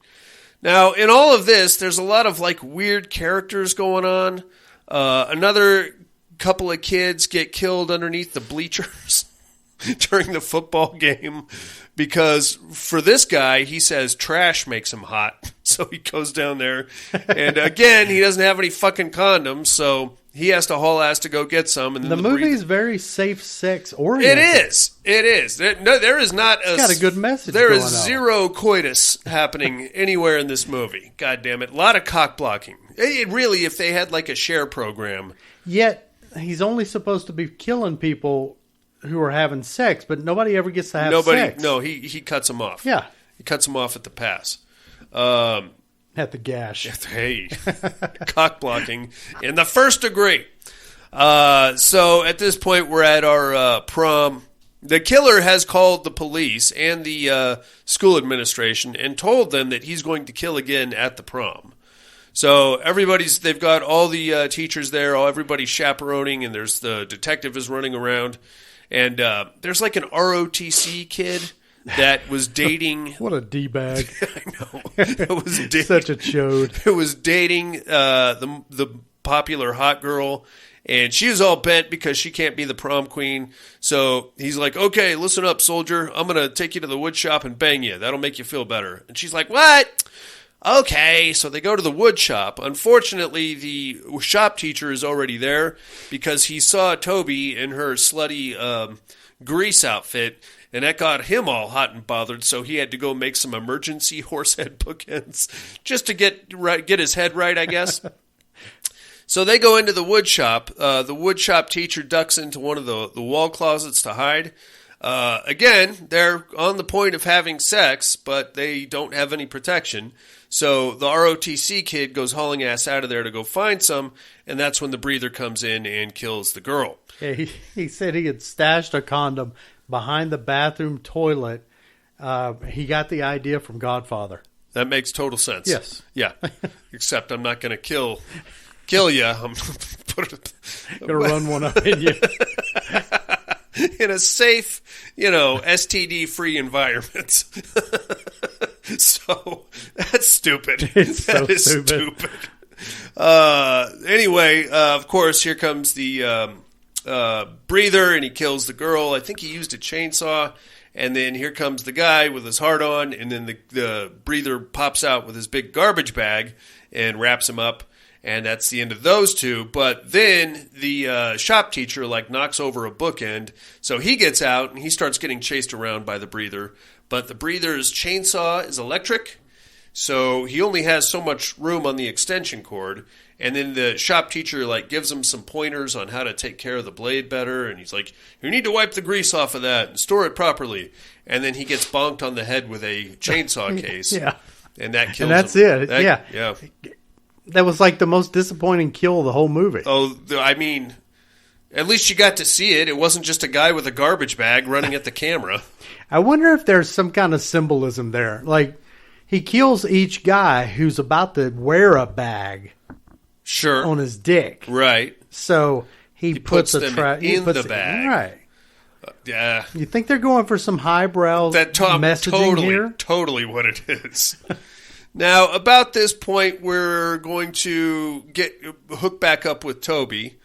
Now, in all of this, there's a lot of like weird characters going on. Another couple of kids get killed underneath the bleachers during the football game because for this guy, he says trash makes him hot. So he goes down there. And again, he doesn't have any fucking condoms, so he has to haul ass to go get some. And then the movie is very safe sex oriented. It is. There is not it's got a good message. There is zero coitus happening anywhere in this movie. God damn it. A lot of cock blocking. It really, if they had like a share program. Yet, he's only supposed to be killing people who are having sex, but nobody ever gets to have sex. No, he cuts them off. Yeah. He cuts them off at the pass. At the gash. Hey, cock blocking in the first degree. So at this point, we're at our prom. The killer has called the police and the school administration and told them that he's going to kill again at the prom. So they've got all the teachers there, everybody's chaperoning, and there's the detective is running around. And there's like an ROTC kid that was dating... What a D-bag. I know. It was such a chode. It was dating the popular hot girl, and she was all bent because she can't be the prom queen. So he's like, okay, listen up, soldier. I'm going to take you to the wood shop and bang you. That'll make you feel better. And she's like, what? Okay, so they go to the wood shop. Unfortunately, the shop teacher is already there because he saw Toby in her slutty Grease outfit, and that got him all hot and bothered, so he had to go make some emergency horsehead bookends just to get his head right, I guess. So they go into the wood shop. The wood shop teacher ducks into one of the wall closets to hide. Again, they're on the point of having sex, but they don't have any protection. So the ROTC kid goes hauling ass out of there to go find some, and that's when the breather comes in and kills the girl. Yeah, he said he had stashed a condom behind the bathroom toilet. He got the idea from Godfather. That makes total sense. Yes. Yeah. Except I'm not going to kill you. I'm going to run one up in you. In a safe, STD-free environment. So, that's stupid. That is stupid. Anyway, of course, here comes the breather, and he kills the girl. I think he used a chainsaw. And then here comes the guy with his heart on, and then the breather pops out with his big garbage bag and wraps him up. And that's the end of those two. But then the shop teacher knocks over a bookend. So he gets out and he starts getting chased around by the breather. But the breather's chainsaw is electric. So he only has so much room on the extension cord. And then the shop teacher gives him some pointers on how to take care of the blade better. And he's like, you need to wipe the grease off of that and store it properly. And then he gets bonked on the head with a chainsaw case. Yeah. And that kills him. And that's it. Yeah. That was the most disappointing kill of the whole movie. Oh, I mean, At least you got to see it. It wasn't just a guy with a garbage bag running at the camera. I wonder if there's some kind of symbolism there. Like, he kills each guy who's about to wear a bag Sure. on his dick. Right. So he puts them in the bag. Right. Yeah. You think they're going for some highbrow messaging here? Totally what it is. Now, about this point, we're going to get hooked back up with Toby.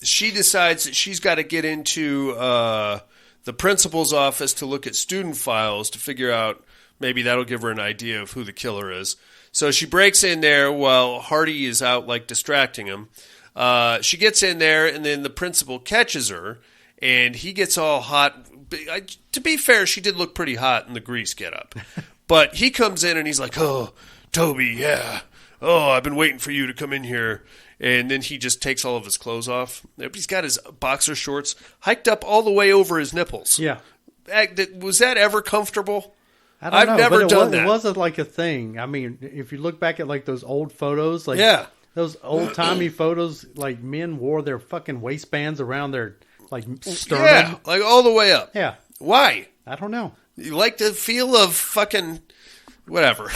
She decides that she's got to get into the principal's office to look at student files to figure out, maybe that'll give her an idea of who the killer is. So she breaks in there while Hardy is out, like, distracting him. She gets in there, and then the principal catches her, and he gets all hot. To be fair, she did look pretty hot in the grease getup. But he comes in, and he's like, oh, Toby, yeah. Oh, I've been waiting for you to come in here. And then he just takes all of his clothes off. He's got his boxer shorts hiked up all the way over his nipples. Yeah. Was that ever comfortable? I've never done that. It wasn't like a thing. I mean, if you look back at like those old photos, like those old timey photos, like men wore their fucking waistbands around their like sternum. Yeah, like all the way up. Yeah. Why? I don't know. You like the feel of fucking whatever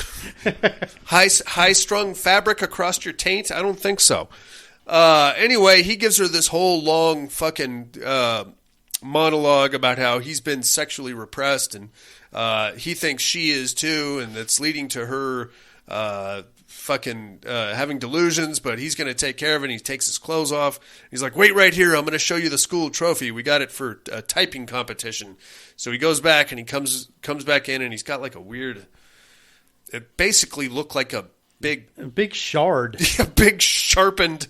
high strung fabric across your taint? I don't think so. Anyway, he gives her this whole long fucking monologue about how he's been sexually repressed and he thinks she is too, and that's leading to her having delusions, but he's going to take care of it. And he takes his clothes off. He's like, wait right here. I'm going to show you the school trophy. We got it for a typing competition. So he goes back and he comes back in, and he's got like a weird, it basically looked like a big shard, a big sharpened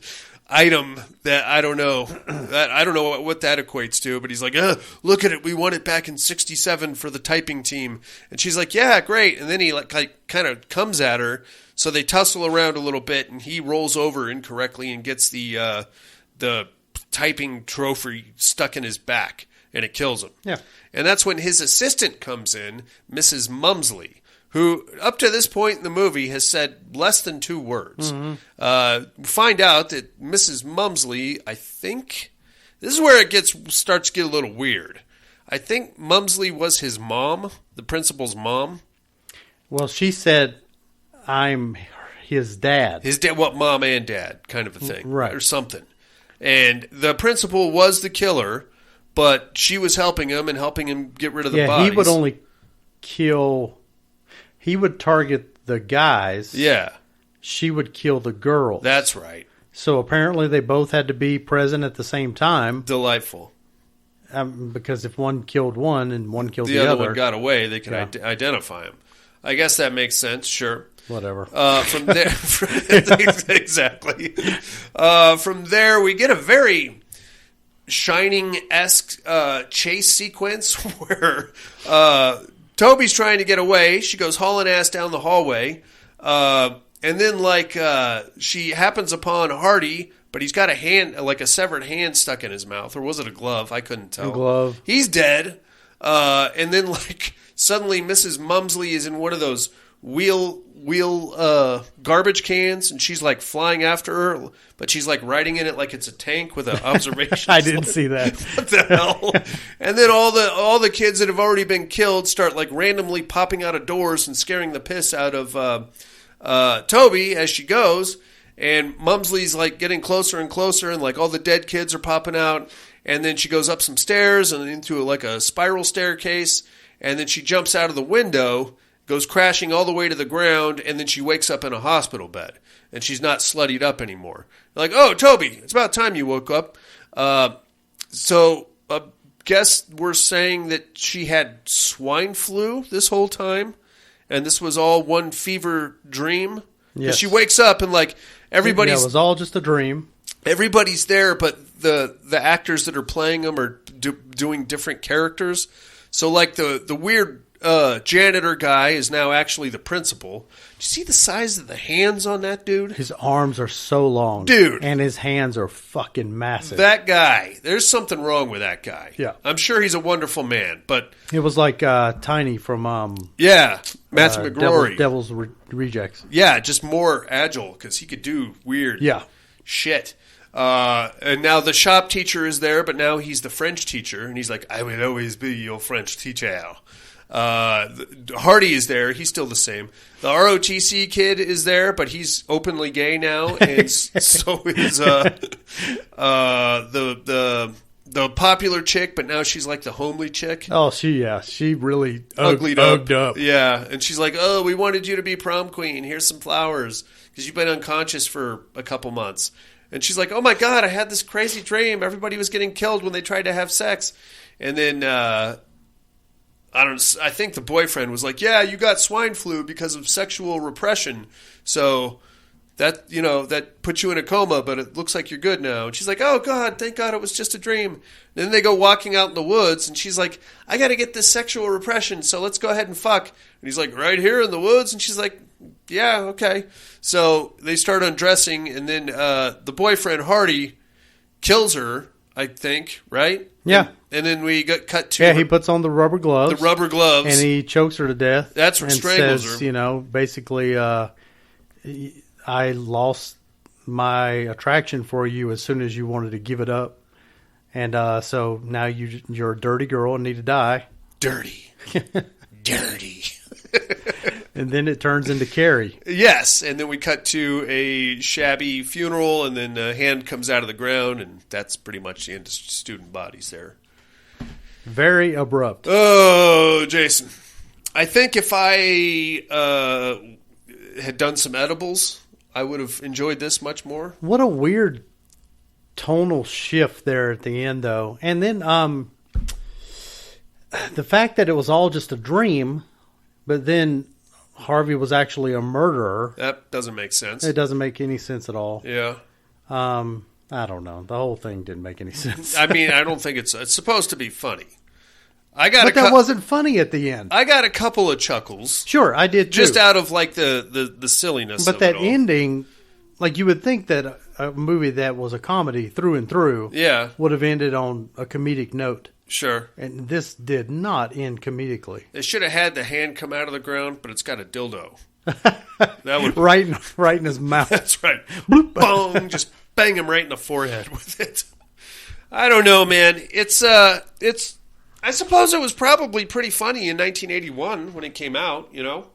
item that I don't know. I don't know what that equates to, but he's like, look at it. We won it back in '67 for the typing team. And she's like, yeah, great. And then he like kind of comes at her. So they tussle around a little bit, and he rolls over incorrectly and gets the typing trophy stuck in his back, and it kills him. Yeah. And that's when his assistant comes in, Mrs. Mumsley, who up to this point in the movie has said less than 2 words. Mm-hmm. Find out that Mrs. Mumsley, I think, this is where it starts to get a little weird. I think Mumsley was his mom, the principal's mom. Well, she said, I'm his dad. His dad, mom and dad, kind of a thing. Right. Or something. And the principal was the killer, but she was helping him and helping him get rid of the bodies. He would only kill... He would target the guys. Yeah. She would kill the girls. That's right. So apparently they both had to be present at the same time. Delightful. Because if one killed one and one killed the other other one got away, they can identify him. I guess that makes sense, sure. Whatever. From there, exactly. From there, we get a very Shining-esque chase sequence where Toby's trying to get away. She goes hauling ass down the hallway. And then, she happens upon Hardy, but he's got a severed hand stuck in his mouth. Or was it a glove? I couldn't tell. A glove. He's dead. And then, suddenly Mrs. Mumsley is in one of those wheel garbage cans, and she's, flying after her, but she's, riding in it like it's a tank with an observation. I didn't see that. What the hell? And then all the kids that have already been killed start, randomly popping out of doors and scaring the piss out of Toby as she goes, and Mumsley's, getting closer and closer, and, all the dead kids are popping out, and then she goes up some stairs and into, a spiral staircase, and then she jumps out of the window, goes crashing all the way to the ground, and then she wakes up in a hospital bed, and she's not sluttied up anymore. Like, oh, Toby, it's about time you woke up. So guess we're saying that she had swine flu this whole time, and this was all one fever dream? Yes. She wakes up and, everybody's... Yeah, it was all just a dream. Everybody's there, but the actors that are playing them are doing different characters. So, the weird... janitor guy is now actually the principal. Do you see the size of the hands on that dude? His arms are so long. Dude. And his hands are fucking massive. That guy, there's something wrong with that guy. Yeah. I'm sure he's a wonderful man, but... It was like Tiny from... Matthew McGrory. Devil's Rejects. Yeah, just more agile, because he could do weird shit. And now the shop teacher is there, but now he's the French teacher, and he's like, I will always be your French teacher. Hardy is there. He's still the same. The ROTC kid is there, but he's openly gay now, and so is the popular chick, but now she's like the homely chick. Oh, she really uglied up. Yeah, and she's like, oh, we wanted you to be prom queen. Here's some flowers because you've been unconscious for a couple months. And she's like, oh my God, I had this crazy dream. Everybody was getting killed when they tried to have sex. And then I think the boyfriend was like, yeah, you got swine flu because of sexual repression. So that put you in a coma, but it looks like you're good now. And she's like, oh, God, thank God it was just a dream. And then they go walking out in the woods, and she's like, I got to get this sexual repression, so let's go ahead and fuck. And he's like, right here in the woods? And she's like, yeah, okay. So they start undressing, and then the boyfriend, Hardy, kills her, I think, right? Yeah. And then we got cut to... Yeah, he puts on the rubber gloves. The rubber gloves. And he chokes her to death. That's what strangles says, her. Basically... I lost my attraction for you as soon as you wanted to give it up. And so now you're a dirty girl and need to die. Dirty. Dirty. And then it turns into Carrie. Yes, and then we cut to a shabby funeral, and then a hand comes out of the ground, and that's pretty much the end of Student Bodies there. Very abrupt. Oh, Jason. I think if I had done some edibles, I would have enjoyed this much more. What a weird tonal shift there at the end, though. And then the fact that it was all just a dream, but then Harvey was actually a murderer. That doesn't make sense. It doesn't make any sense at all. Yeah. I don't know. The whole thing didn't make any sense. I mean, I don't think it's supposed to be funny. But that wasn't funny at the end. I got a couple of chuckles. Sure, I did too. Just out of like the silliness but of that it all. ending, like you would think that a movie that was a comedy through and through would have ended on a comedic note. Sure. And this did not end comedically. They should have had the hand come out of the ground, but it's got a dildo. That would right in his mouth. That's right. Boom! Just bang him right in the forehead with it. I don't know, man. It's I suppose it was probably pretty funny in 1981 when it came out, you know.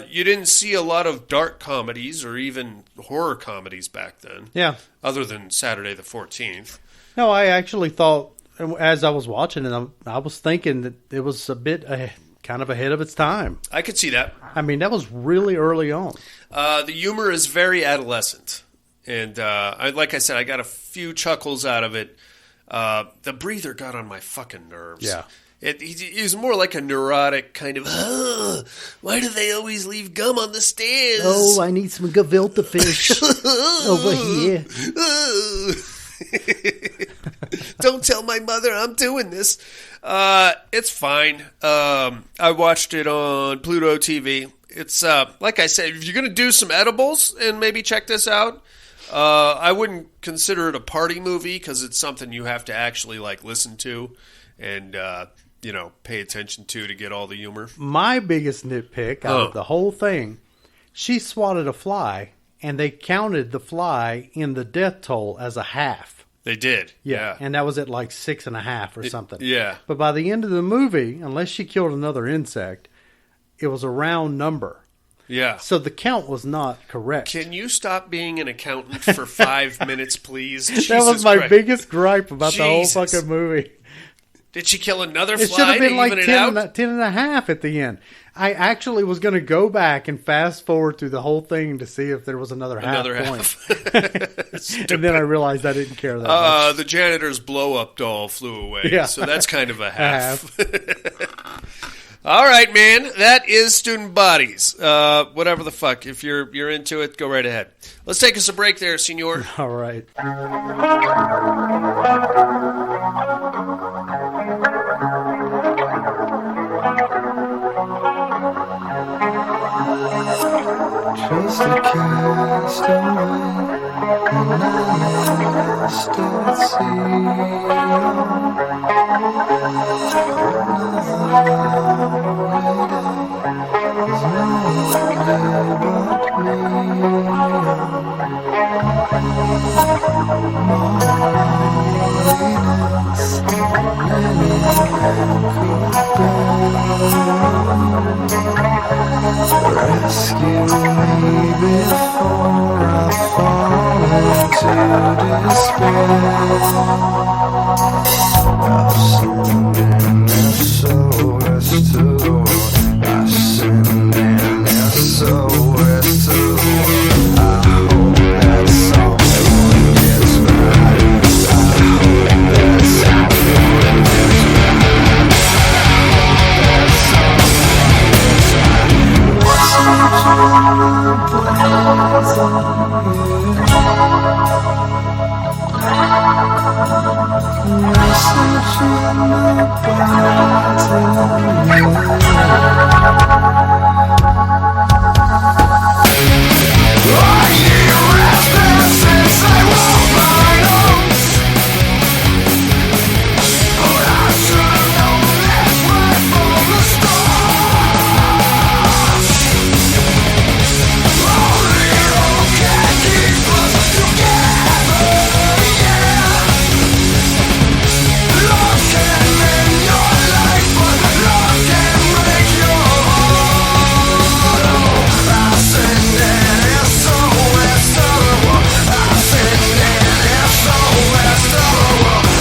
You didn't see a lot of dark comedies or even horror comedies back then. Yeah. Other than Saturday the 14th. No, I actually thought, as I was watching it, I was thinking that it was a bit kind of ahead of its time. I could see that. I mean, that was really early on. The humor is very adolescent. And like I said, I got a few chuckles out of it. The breather got on my fucking nerves. Yeah. He was more like a neurotic kind of, why do they always leave gum on the stairs? Oh, I need some gefilte fish over here. Don't tell my mother I'm doing this. It's fine. I watched it on Pluto TV. It's, like I said, if you're going to do some edibles and maybe check this out, I wouldn't consider it a party movie because it's something you have to actually like listen to and pay attention to get all the humor. My biggest nitpick out of the whole thing, she swatted a fly and they counted the fly in the death toll as a half. They did, yeah. And that was at like 6.5 or something. Yeah. But by the end of the movie, unless she killed another insect, it was a round number. Yeah. So the count was not correct. Can you stop being an accountant for 5 minutes, please? That was my biggest gripe about the whole fucking movie. Did she kill another fly? It should have been like 10 and a half at the end. I actually was going to go back and fast forward through the whole thing to see if there was another half point. And then I realized I didn't care that much. The janitor's blow-up doll flew away. Yeah. So that's kind of a half. All right, man. That is Student Bodies. Whatever the fuck. If you're into it, go right ahead. Let's take us a break there, senor. All right. Just a cast away, and I stood at sea. Another day is nowhere but me. Rescue me before I fall into despair. I've sinned in SOS to the world. I've sinned in SOS to the world.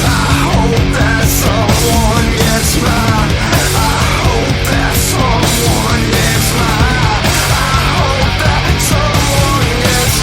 I hope that someone gets mine. I hope that someone gets mine. I hope that someone gets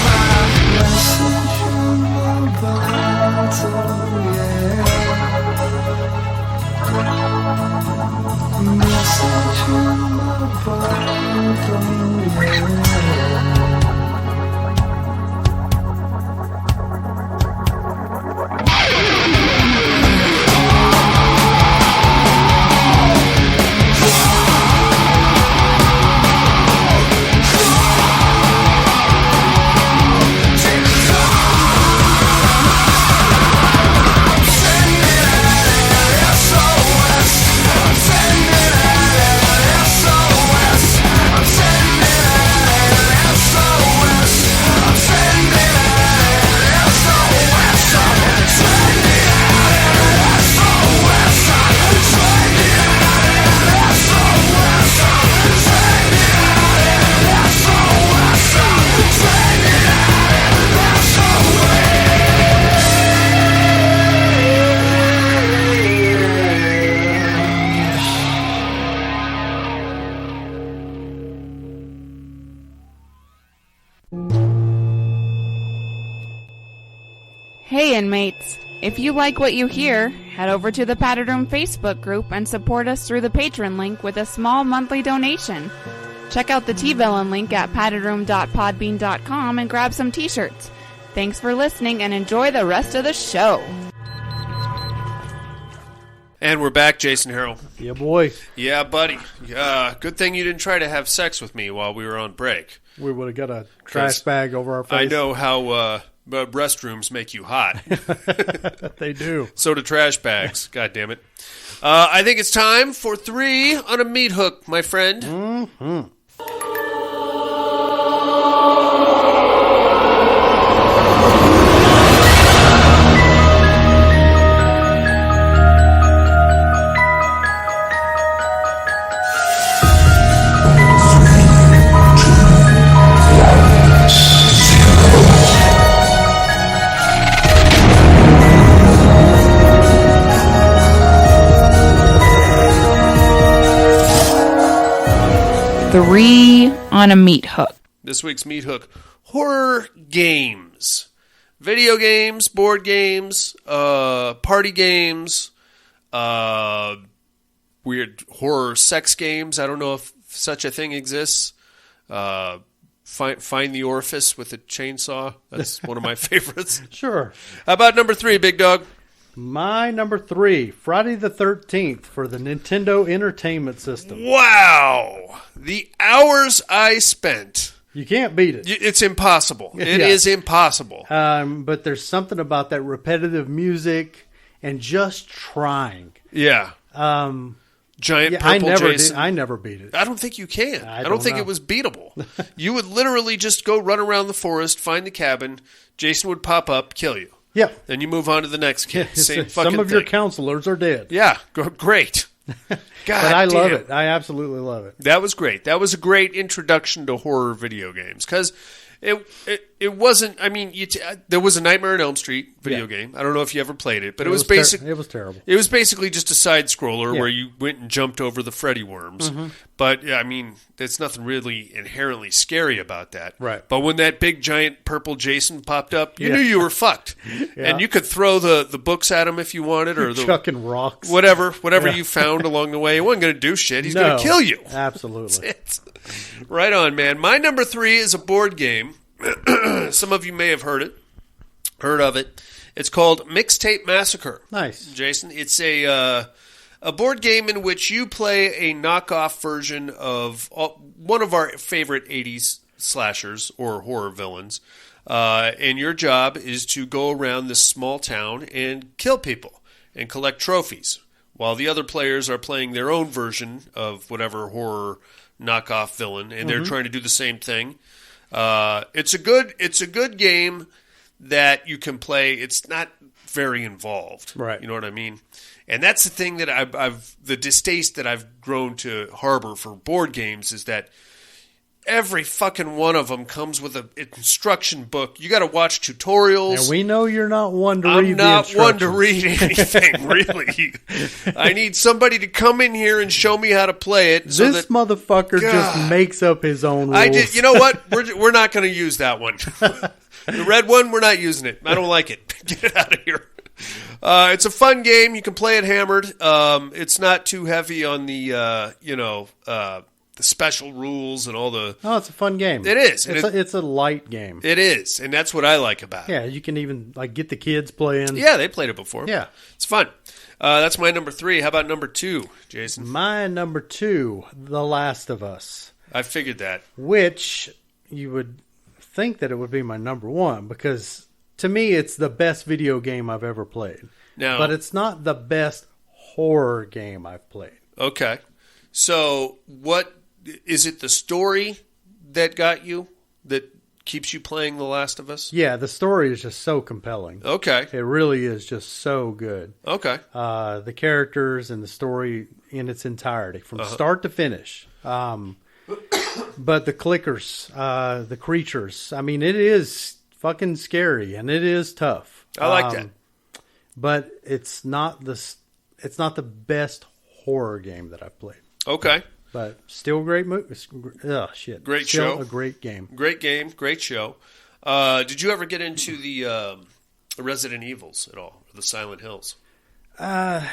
Hey inmates, if you like what you hear, head over to the Padded Room Facebook group and support us through the Patreon link with a small monthly donation. Check out the T-Villain link at paddedroom.podbean.com and grab some t-shirts. Thanks for listening and enjoy the rest of the show. And we're back, Jason Harrell. Yeah, boy. Yeah, buddy. Good thing you didn't try to have sex with me while we were on break. We would have got a trash bag over our face. I know how restrooms make you hot. They do. So do trash bags. God damn it. I think it's time for 3 on a meat hook, my friend. Mm-hmm. Three on a meat hook. This week's meat hook: horror games, video games, board games, party games, weird horror sex games. I don't know if such a thing exists. Find the orifice with a chainsaw. That's one of my favorites. Sure. How about number 3, big dog? My number 3, Friday the 13th for the Nintendo Entertainment System. Wow. The hours I spent. You can't beat it. It's impossible. It is impossible. But there's something about that repetitive music and just trying. Yeah. Giant purple Jason. I never beat it. I don't think you can. I don't think know. it was beatable. You would literally just go run around the forest, find the cabin. Jason would pop up, kill you. Yeah. Then you move on to the next kid. Same fucking Some of your thing. counselors are dead. Yeah, great. God, but I love damn. it. I absolutely love it. That was great. That was a great introduction to horror video games because it wasn't. I mean, there was a Nightmare on Elm Street video game. I don't know if you ever played it, but it was basically it was terrible. It was basically just a side scroller where you went and jumped over the Freddy worms. Mm-hmm. But yeah, I mean, there's nothing really inherently scary about that. Right. But when that big giant purple Jason popped up, you knew you were fucked, Yeah. and you could throw the books at him if you wanted, or the chucking rocks, whatever you found along the way. He wasn't going to do shit. He's going to kill you. Absolutely. That's it. Right on, man. My number 3 is a board game. Some of you may have heard of it. It's called Mixtape Massacre. Nice, Jason. It's a board game in which you play a knockoff version of one of our favorite 80s slashers or horror villains. And your job is to go around this small town and kill people and collect trophies, while the other players are playing their own version of whatever horror knockoff villain, and they're trying to do the same thing. It's a good game that you can play. It's not very involved, right? You know what I mean? And that's the thing that I've the distaste that I've grown to harbor for board games is that every fucking one of them comes with an instruction book. You got to watch tutorials. And we know you're not one to read the I'm not one to instructions. read anything, really. I need somebody to come in here and show me how to play it. So This that, motherfucker God. just makes up his own rules. You know what? We're not going to use that one. The red one, we're not using it. I don't like it. Get it out of here. It's a fun game. You can play it hammered. It's not too heavy on the the special rules and all the... Oh, it's a fun game. It is. It's a light game. It is, and that's what I like about it. Yeah, you can even get the kids playing. Yeah, they played it before. Yeah. It's fun. That's my number 3. How about number 2, Jason? My number 2, The Last of Us. I figured that. Which you would think that it would be my number 1, because to me it's the best video game I've ever played. Now, but it's not the best horror game I've played. Okay. So what... Is it the story that got you, that keeps you playing The Last of Us? Yeah, the story is just so compelling. Okay. It really is just so good. Okay. The characters and the story in its entirety, from start to finish. But the clickers, the creatures, I mean, it is fucking scary and it is tough. I like that. But it's not the best horror game that I've played. Okay. But still great movie. Oh, shit. Great still show. A great game. Great game. Great show. Did you ever get into the Resident Evils at all? Or the Silent Hills? I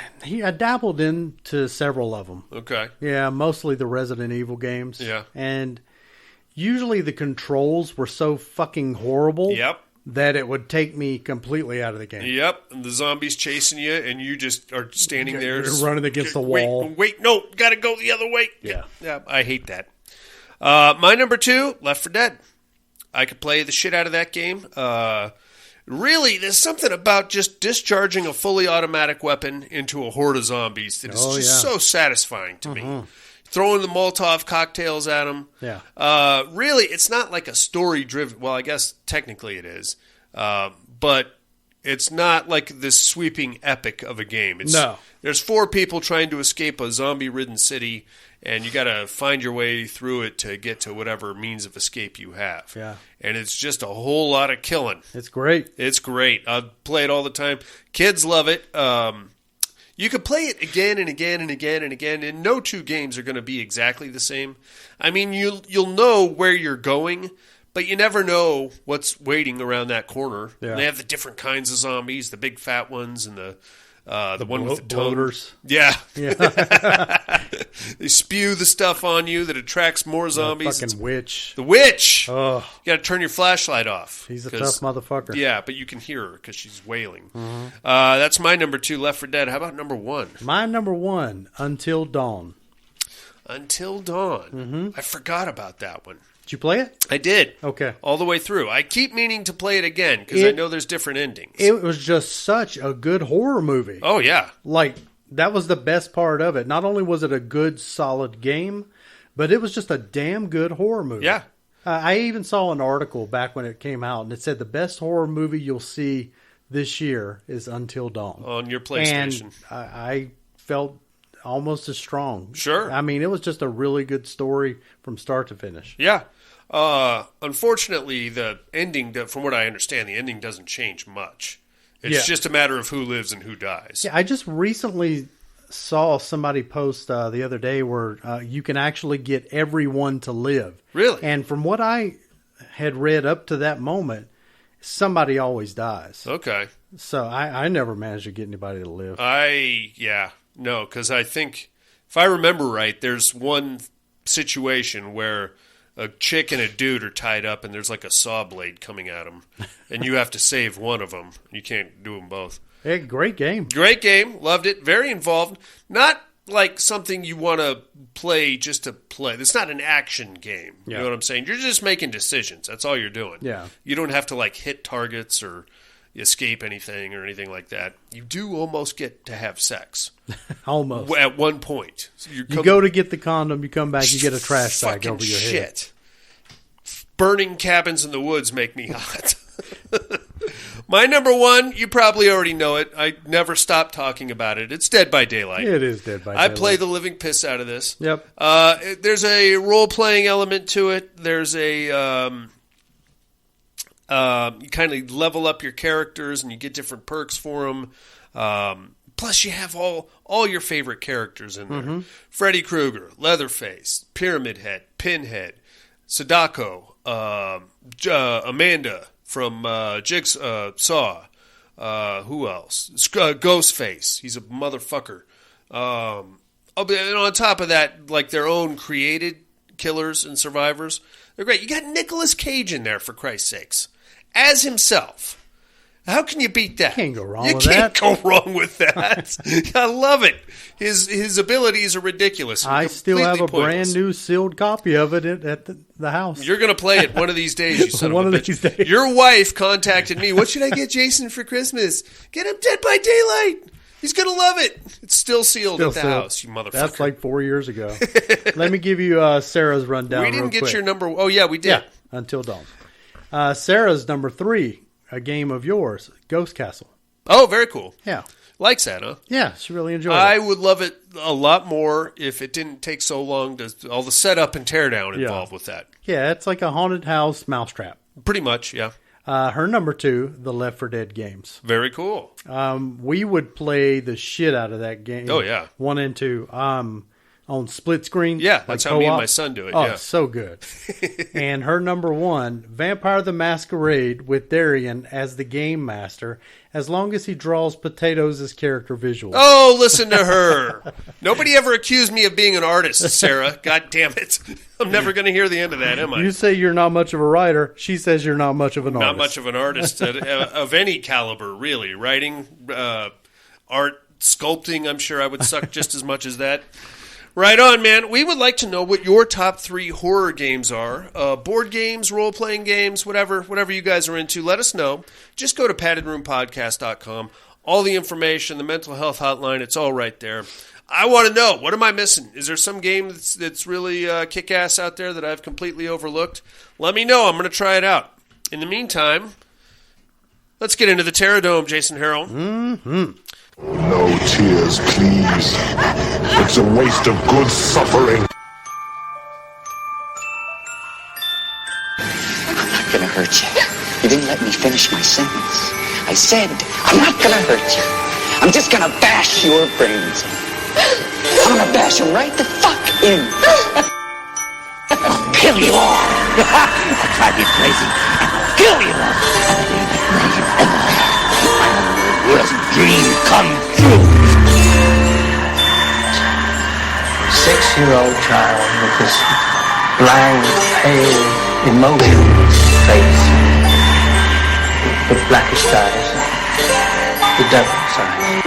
dabbled into several of them. Okay. Yeah, mostly the Resident Evil games. Yeah. And usually the controls were so fucking horrible. Yep. That it would take me completely out of the game. Yep, and the zombies chasing you, and you just are standing there. You're running against the wall. Wait, no, gotta go the other way. Yeah. Yeah, I hate that. My number 2, Left 4 Dead. I could play the shit out of that game. Really, there's something about just discharging a fully automatic weapon into a horde of zombies that is just so satisfying to me. Throwing the Molotov cocktails at them. Yeah. Really, it's not like a story-driven... Well, I guess technically it is. But it's not like this sweeping epic of a game. No. There's 4 people trying to escape a zombie-ridden city, and you got to find your way through it to get to whatever means of escape you have. Yeah. And it's just a whole lot of killing. It's great. It's great. I play it all the time. Kids love it. You could play it again and again and again and again, and no 2 games are going to be exactly the same. I mean, you'll know where you're going, but you never know what's waiting around that corner. Yeah. They have the different kinds of zombies, the big fat ones and the one with the bloaters. Yeah. Yeah. They spew the stuff on you that attracts more zombies. The fucking witch. The witch! Oh. You got to turn your flashlight off. He's a tough motherfucker. Yeah, but you can hear her because she's wailing. That's my number 2, Left 4 Dead. How about number 1? My number 1, Until Dawn. Until Dawn. I forgot about that one. Did you play it? I did. Okay. All the way through. I keep meaning to play it again because I know there's different endings. It was just such a good horror movie. Oh, yeah. That was the best part of it. Not only was it a good, solid game, but it was just a damn good horror movie. Yeah. I even saw an article back when it came out, and it said the best horror movie you'll see this year is Until Dawn. On your PlayStation. And I felt almost as strong. Sure. I mean, it was just a really good story from start to finish. Yeah. Unfortunately, the ending, from what I understand, the ending doesn't change much. It's just a matter of who lives and who dies. Yeah, I just recently saw somebody post the other day where you can actually get everyone to live. Really? And from what I had read up to that moment, somebody always dies. Okay. So I never managed to get anybody to live. No, because I think, if I remember right, there's one situation where a chick and a dude are tied up and there's like a saw blade coming at them, and you have to save one of them. You can't do them both. Hey, great game. Great game. Loved it. Very involved. Not like something you want to play just to play. It's not an action game. You know what I'm saying? You're just making decisions. That's all you're doing. Yeah. You don't have to like hit targets or escape anything or anything like that. You do almost get to have sex. Almost. At one point. So you go to get the condom, you come back, you get a trash bag over your head. Shit. Burning cabins in the woods make me hot. My number one, you probably already know it. I never stop talking about it. It's Dead by Daylight. It is Dead by Daylight. I play the living piss out of this. Yep. There's a role-playing element to it. There's a... you kind of level up your characters and you get different perks for them. Plus, you have all your favorite characters in there. Mm-hmm. Freddy Krueger, Leatherface, Pyramid Head, Pinhead, Sadako, Amanda from Jigsaw. Who else? Ghostface. He's a motherfucker. And on top of that, like their own created killers and survivors. They're great. You got Nicolas Cage in there, for Christ's sakes, as himself. How can you beat that? Can't go wrong you with can't that. go wrong with that. I love it. His abilities are ridiculous. I still have a pointless. brand new sealed copy of it at the house. You're going to play it one of these days, you son One of a of bitch. these days. Your wife contacted me. What should I get Jason for Christmas? Get him Dead by Daylight. He's going to love it. It's still sealed at the house, you motherfucker. That's like 4 years ago. Let me give you Sarah's rundown We didn't real get quick. your number. Oh, yeah, we did. Yeah, Until Dawn. Sarah's number 3, a game of yours, Ghost Castle. Oh, very cool. Yeah. Likes that, huh? Yeah, she really enjoyed I it. would love it a lot more if it didn't take so long to all the setup and teardown involved with that. Yeah, it's like a haunted house mousetrap. Pretty much, yeah. Her number 2, the Left 4 Dead games. Very cool. We would play the shit out of that game. Oh, yeah. 1 and 2. On split screen. Yeah, that's like how me and co-op. my son do it, Oh, yeah. so good. And her number 1, Vampire the Masquerade with Darian as the game master, as long as he draws potatoes as character visuals. Oh, listen to her. Nobody ever accused me of being an artist, Sarah. God damn it. I'm never going to hear the end of that, am I? You say you're not much of a writer. She says you're not much of an artist. Not much of an artist of any caliber, really. Writing, art, sculpting, I'm sure I would suck just as much as that. Right on, man. We would like to know what your top 3 horror games are. Board games, role-playing games, whatever you guys are into. Let us know. Just go to paddedroompodcast.com. All the information, the mental health hotline, it's all right there. I want to know, what am I missing? Is there some game that's really kick-ass out there that I've completely overlooked? Let me know. I'm going to try it out. In the meantime, let's get into the Terradome, Jason Harrell. Mm-hmm. No tears, please. It's a waste of good suffering. I'm not gonna hurt you. You didn't let me finish my sentence. I said, I'm not gonna hurt you. I'm just gonna bash your brains in. I'm gonna bash them right the fuck in. I'll kill you all. I'll drive you crazy. I'll kill you all. My worst dream come true. 6-year-old child with this blank, pale, emotionless face, with blackish eyes, the devil's eyes.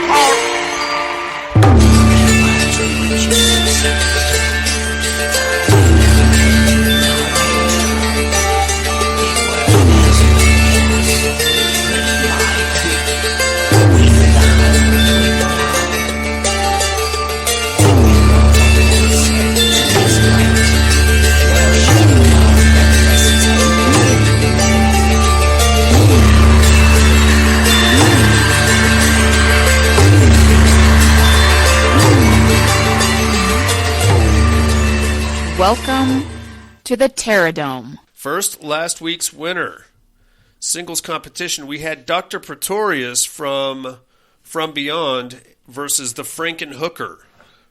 Welcome to the Terradome. First, last week's winner. Singles competition, we had Dr. Pretorius from Beyond versus the Frankenhooker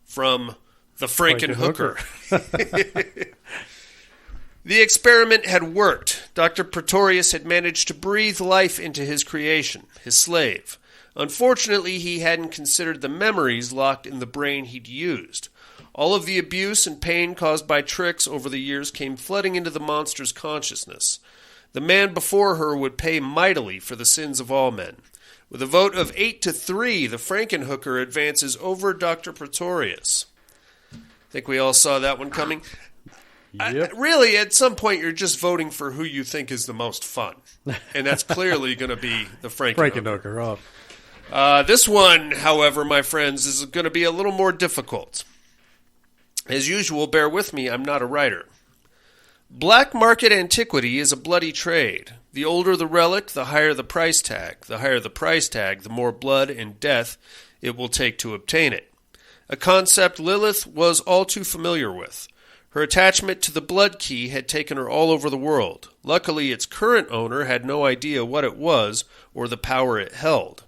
from the Frankenhooker. The experiment had worked. Dr. Pretorius had managed to breathe life into his creation, his slave. Unfortunately, he hadn't considered the memories locked in the brain he'd used. All of the abuse and pain caused by tricks over the years came flooding into the monster's consciousness. The man before her would pay mightily for the sins of all men. With a vote of 8-3, the Frankenhooker advances over Dr. Pretorius. I think we all saw that one coming. Yep. Really, at some point, you're just voting for who you think is the most fun. And that's clearly going to be the Frankenhooker. This one, however, my friends, is going to be a little more difficult. As usual, bear with me, I'm not a writer. Black market antiquity is a bloody trade. The older the relic, the higher the price tag. The higher the price tag, the more blood and death it will take to obtain it. A concept Lilith was all too familiar with. Her attachment to the blood key had taken her all over the world. Luckily, its current owner had no idea what it was or the power it held.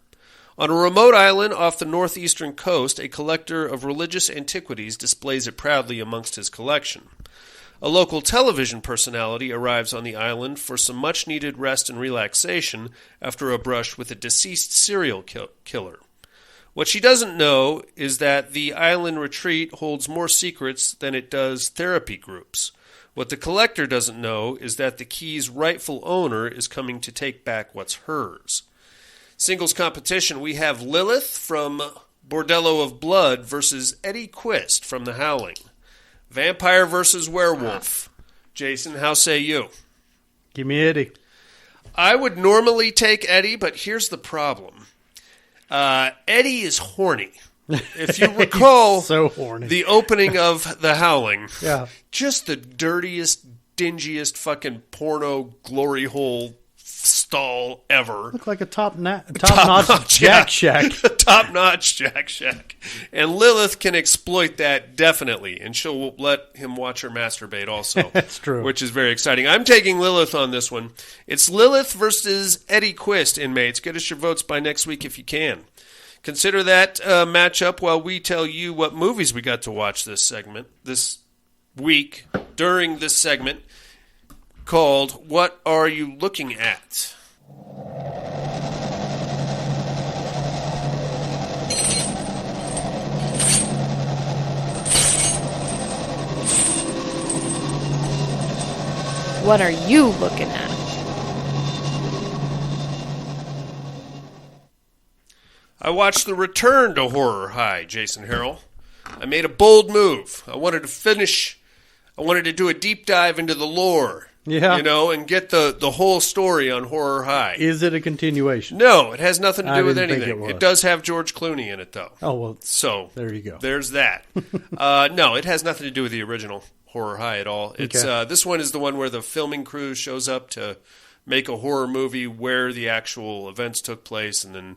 On a remote island off the northeastern coast, a collector of religious antiquities displays it proudly amongst his collection. A local television personality arrives on the island for some much-needed rest and relaxation after a brush with a deceased serial killer. What she doesn't know is that the island retreat holds more secrets than it does therapy groups. What the collector doesn't know is that the key's rightful owner is coming to take back what's hers. Singles competition, we have Lilith from Bordello of Blood versus Eddie Quist from The Howling. Vampire versus werewolf. Jason, how say you? Give me Eddie. I would normally take Eddie, but here's the problem. Eddie is horny. If you recall so horny. The opening of The Howling, yeah, just the dirtiest, dingiest fucking porno glory hole stall ever. Look like a top-notch Jack Shack. Top-notch Jack Shack. And Lilith can exploit that definitely, and she'll let him watch her masturbate also. That's true. Which is very exciting. I'm taking Lilith on this one. It's Lilith versus Eddie Quist, inmates. Get us your votes by next week if you can. Consider that matchup while we tell you what movies we got to watch this week, during this segment, called What Are You Looking At? What are you looking at? I watched The Return to Horror High, Jason Harrell. I made a bold move. I wanted to do a deep dive into the lore. Yeah. And get the whole story on Horror High. Is it a continuation? No, it has nothing to do with didn't think anything. it was. It does have George Clooney in it, though. Oh, well, so there you go. There's that. No, it has nothing to do with the original Horror High at all. It's this one is the one where the filming crew shows up to make a horror movie where the actual events took place, and then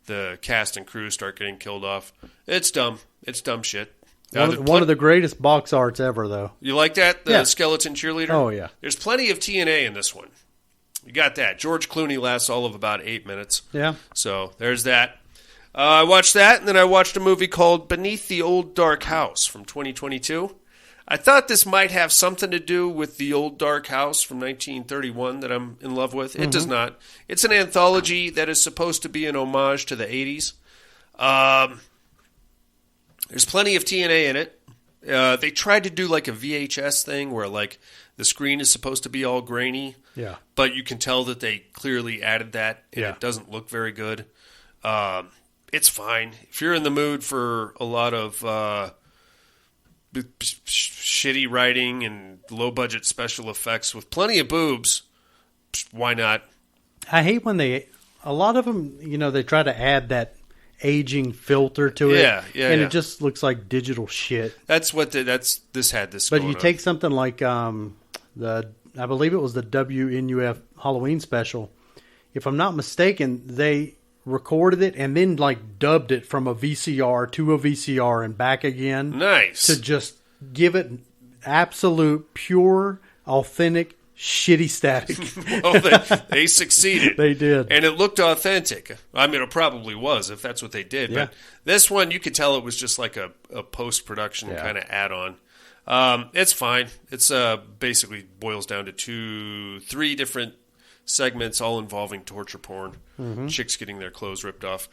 the cast and crew start getting killed off. It's dumb. It's dumb shit. One of the greatest box arts ever, though. You like that? The skeleton cheerleader? Oh, yeah. There's plenty of TNA in this one. You got that. George Clooney lasts all of about 8 minutes. Yeah. So there's that. I watched that, and then I watched a movie called Beneath the Old Dark House from 2022. I thought this might have something to do with the Old Dark House from 1931 that I'm in love with. It does not. It's an anthology that is supposed to be an homage to the 80s. There's plenty of TNA in it. They tried to do like a VHS thing where like the screen is supposed to be all grainy. Yeah. But you can tell that they clearly added that, and it doesn't look very good. It's fine. If you're in the mood for a lot of shitty writing and low-budget special effects with plenty of boobs, why not? I hate when a lot of them, they try to add that aging filter to it. And it just looks like digital shit. That's what this had this. But you take something like I believe it was the WNUF Halloween special. If I'm not mistaken, they recorded it and then like dubbed it from a VCR to a VCR and back again. Nice. To just give it absolute, pure, authentic, shitty static. Well, they succeeded. They did. And it looked authentic. I mean, it probably was if that's what they did. Yeah. But this one, you could tell it was just like a post-production kind of add-on. It's fine. It's basically boils down to 3 different segments, all involving torture porn. Mhm. Chicks getting their clothes ripped off.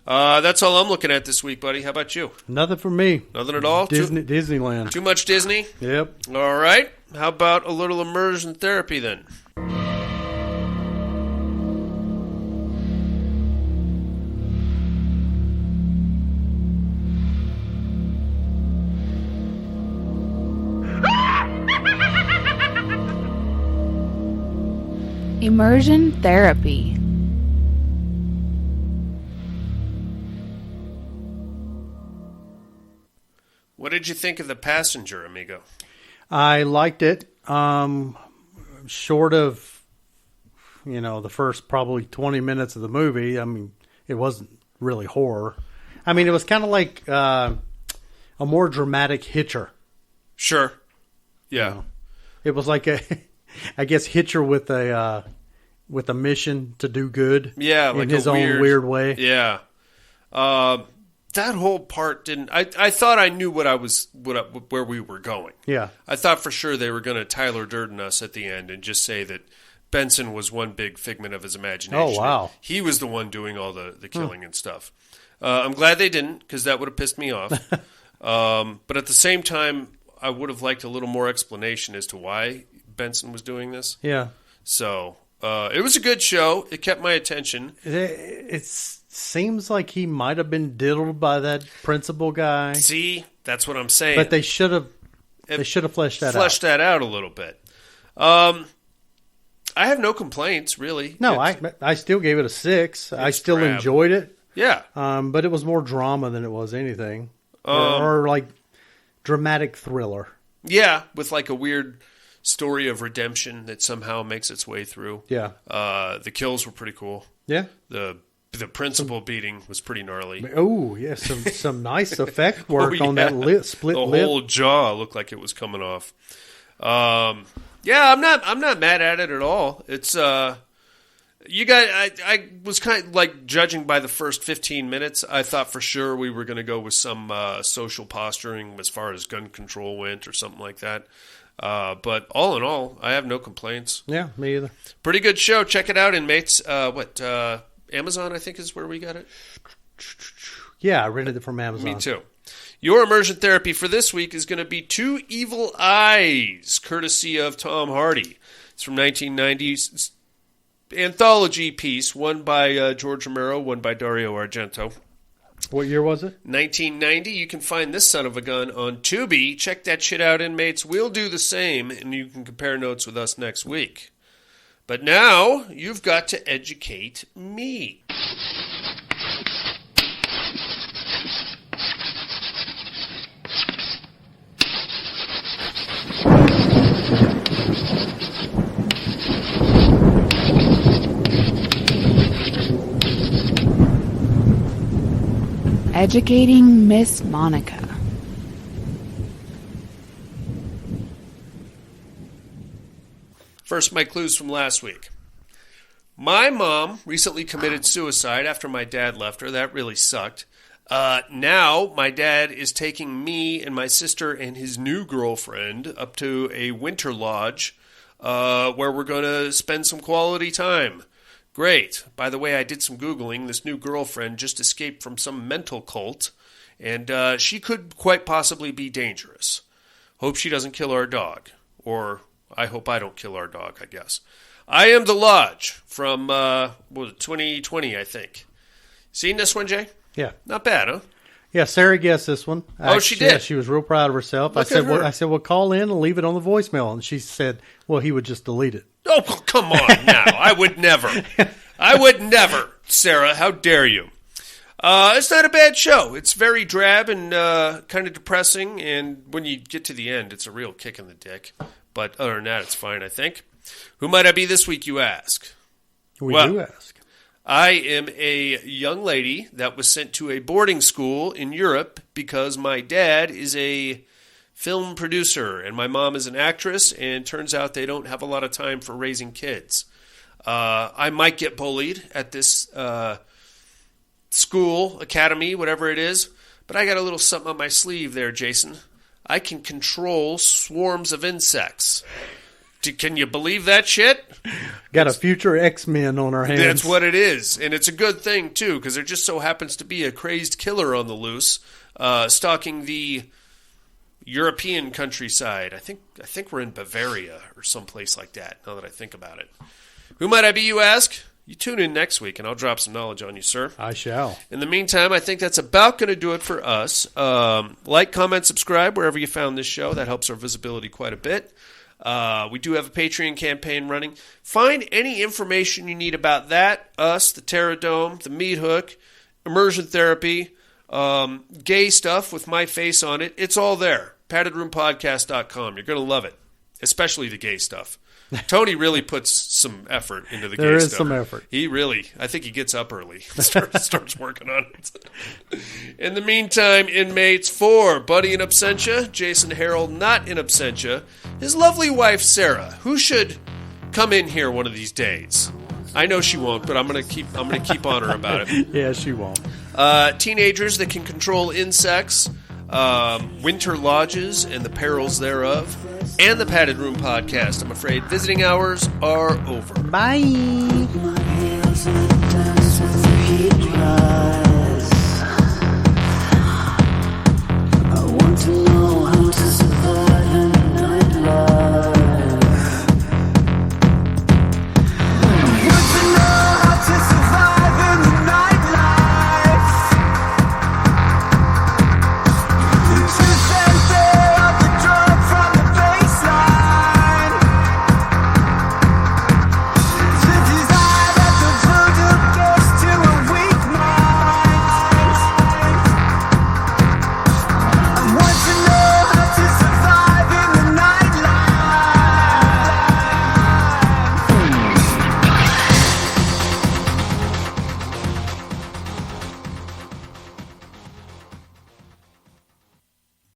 That's all I'm looking at this week, buddy. How about you? Nothing for me. Nothing at all? Disneyland. Too much Disney? Yep. All right. How about a little immersion therapy then? Immersion therapy. What did you think of The Passenger, amigo? I liked it. Short of, the first probably 20 minutes of the movie. I mean, it wasn't really horror. I mean, it was kind of like a more dramatic Hitcher. Sure. Yeah. It was like I guess Hitcher with a mission to do good. Yeah, in like his a own weird way. Yeah. That whole part didn't. I thought I knew where we were going. Yeah. I thought for sure they were going to Tyler Durden us at the end and just say that Benson was one big figment of his imagination. Oh, wow. He was the one doing all the killing and stuff. I'm glad they didn't, because that would have pissed me off. But at the same time, I would have liked a little more explanation as to why Benson was doing this. Yeah. So it was a good show. It kept my attention. It seems like he might have been diddled by that principal guy. See, that's what I'm saying. But they should have fleshed that out. Fleshed that out a little bit. I have no complaints, really. No, I still gave it a 6. I still drab. enjoyed it. Yeah. But it was more drama than it was anything. Um, or like dramatic thriller. Yeah, with like a weird story of redemption that somehow makes its way through. Yeah. The kills were pretty cool. Yeah. The principal beating was pretty gnarly. Oh, yeah, some nice effect work on that split lip. The whole jaw looked like it was coming off. Yeah, I'm not mad at it at all. It's you guys, I was kind of like judging by the first 15 minutes. I thought for sure we were going to go with some social posturing as far as gun control went or something like that. But all in all, I have no complaints. Yeah, me either. Pretty good show. Check it out, inmates. Amazon, I think, is where we got it. Yeah, I rented it from Amazon. Me too. Your immersion therapy for this week is going to be Two Evil Eyes, courtesy of Tom Hardy. It's from 1990's anthology piece, one by George Romero, one by Dario Argento. What year was it? 1990. You can find this son of a gun on Tubi. Check that shit out, inmates. We'll do the same, and you can compare notes with us next week. But now, you've got to educate me. Educating Miss Monica. First, my clues from last week. My mom recently committed suicide after my dad left her. That really sucked. Now, my dad is taking me and my sister and his new girlfriend up to a winter lodge where we're going to spend some quality time. Great. By the way, I did some Googling. This new girlfriend just escaped from some mental cult, and she could quite possibly be dangerous. Hope she doesn't kill our dog. Or I hope I don't kill our dog, I guess. I Am the Lodge from 2020, I think. Seen this one, Jay? Yeah. Not bad, huh? Yeah, Sarah guessed this one. Oh, she did? Yeah, she was real proud of herself. Look at her. I said, well, call in and leave it on the voicemail. And she said, well, he would just delete it. Oh, come on now. I would never. I would never, Sarah. How dare you? It's not a bad show. It's very drab and kind of depressing. And when you get to the end, it's a real kick in the dick. But other than that, it's fine, I think. Who might I be this week, you ask? We do ask. I am a young lady that was sent to a boarding school in Europe because my dad is a film producer, and my mom is an actress, and turns out they don't have a lot of time for raising kids. I might get bullied at this school, academy, whatever it is, but I got a little something on my sleeve there, Jason. I can control swarms of insects. Can you believe that shit? Got a future X-Men on our hands. That's what it is. And it's a good thing, too, because there just so happens to be a crazed killer on the loose stalking the European countryside. I think we're in Bavaria or someplace like that, now that I think about it. Who might I be, you ask? You tune in next week, and I'll drop some knowledge on you, sir. I shall. In the meantime, I think that's about going to do it for us. Like, comment, subscribe wherever you found this show. That helps our visibility quite a bit. We do have a Patreon campaign running. Find any information you need about that, us, the Terror Dome, the Meat Hook, immersion therapy, gay stuff with my face on it. It's all there. PaddedRoomPodcast.com. You're going to love it, especially the gay stuff. Tony really puts some effort into the gay stuff. There is some effort. He really, I think he gets up early, starts working on it. In the meantime, inmates, for Buddy in absentia, Jason Harold not in absentia, his lovely wife Sarah, who should come in here one of these days. I know she won't, but I'm gonna keep on her about it. Yeah, she won't. Teenagers that can control insects, winter lodges and the perils thereof, and the Padded Room Podcast. I'm afraid visiting hours are over. Bye.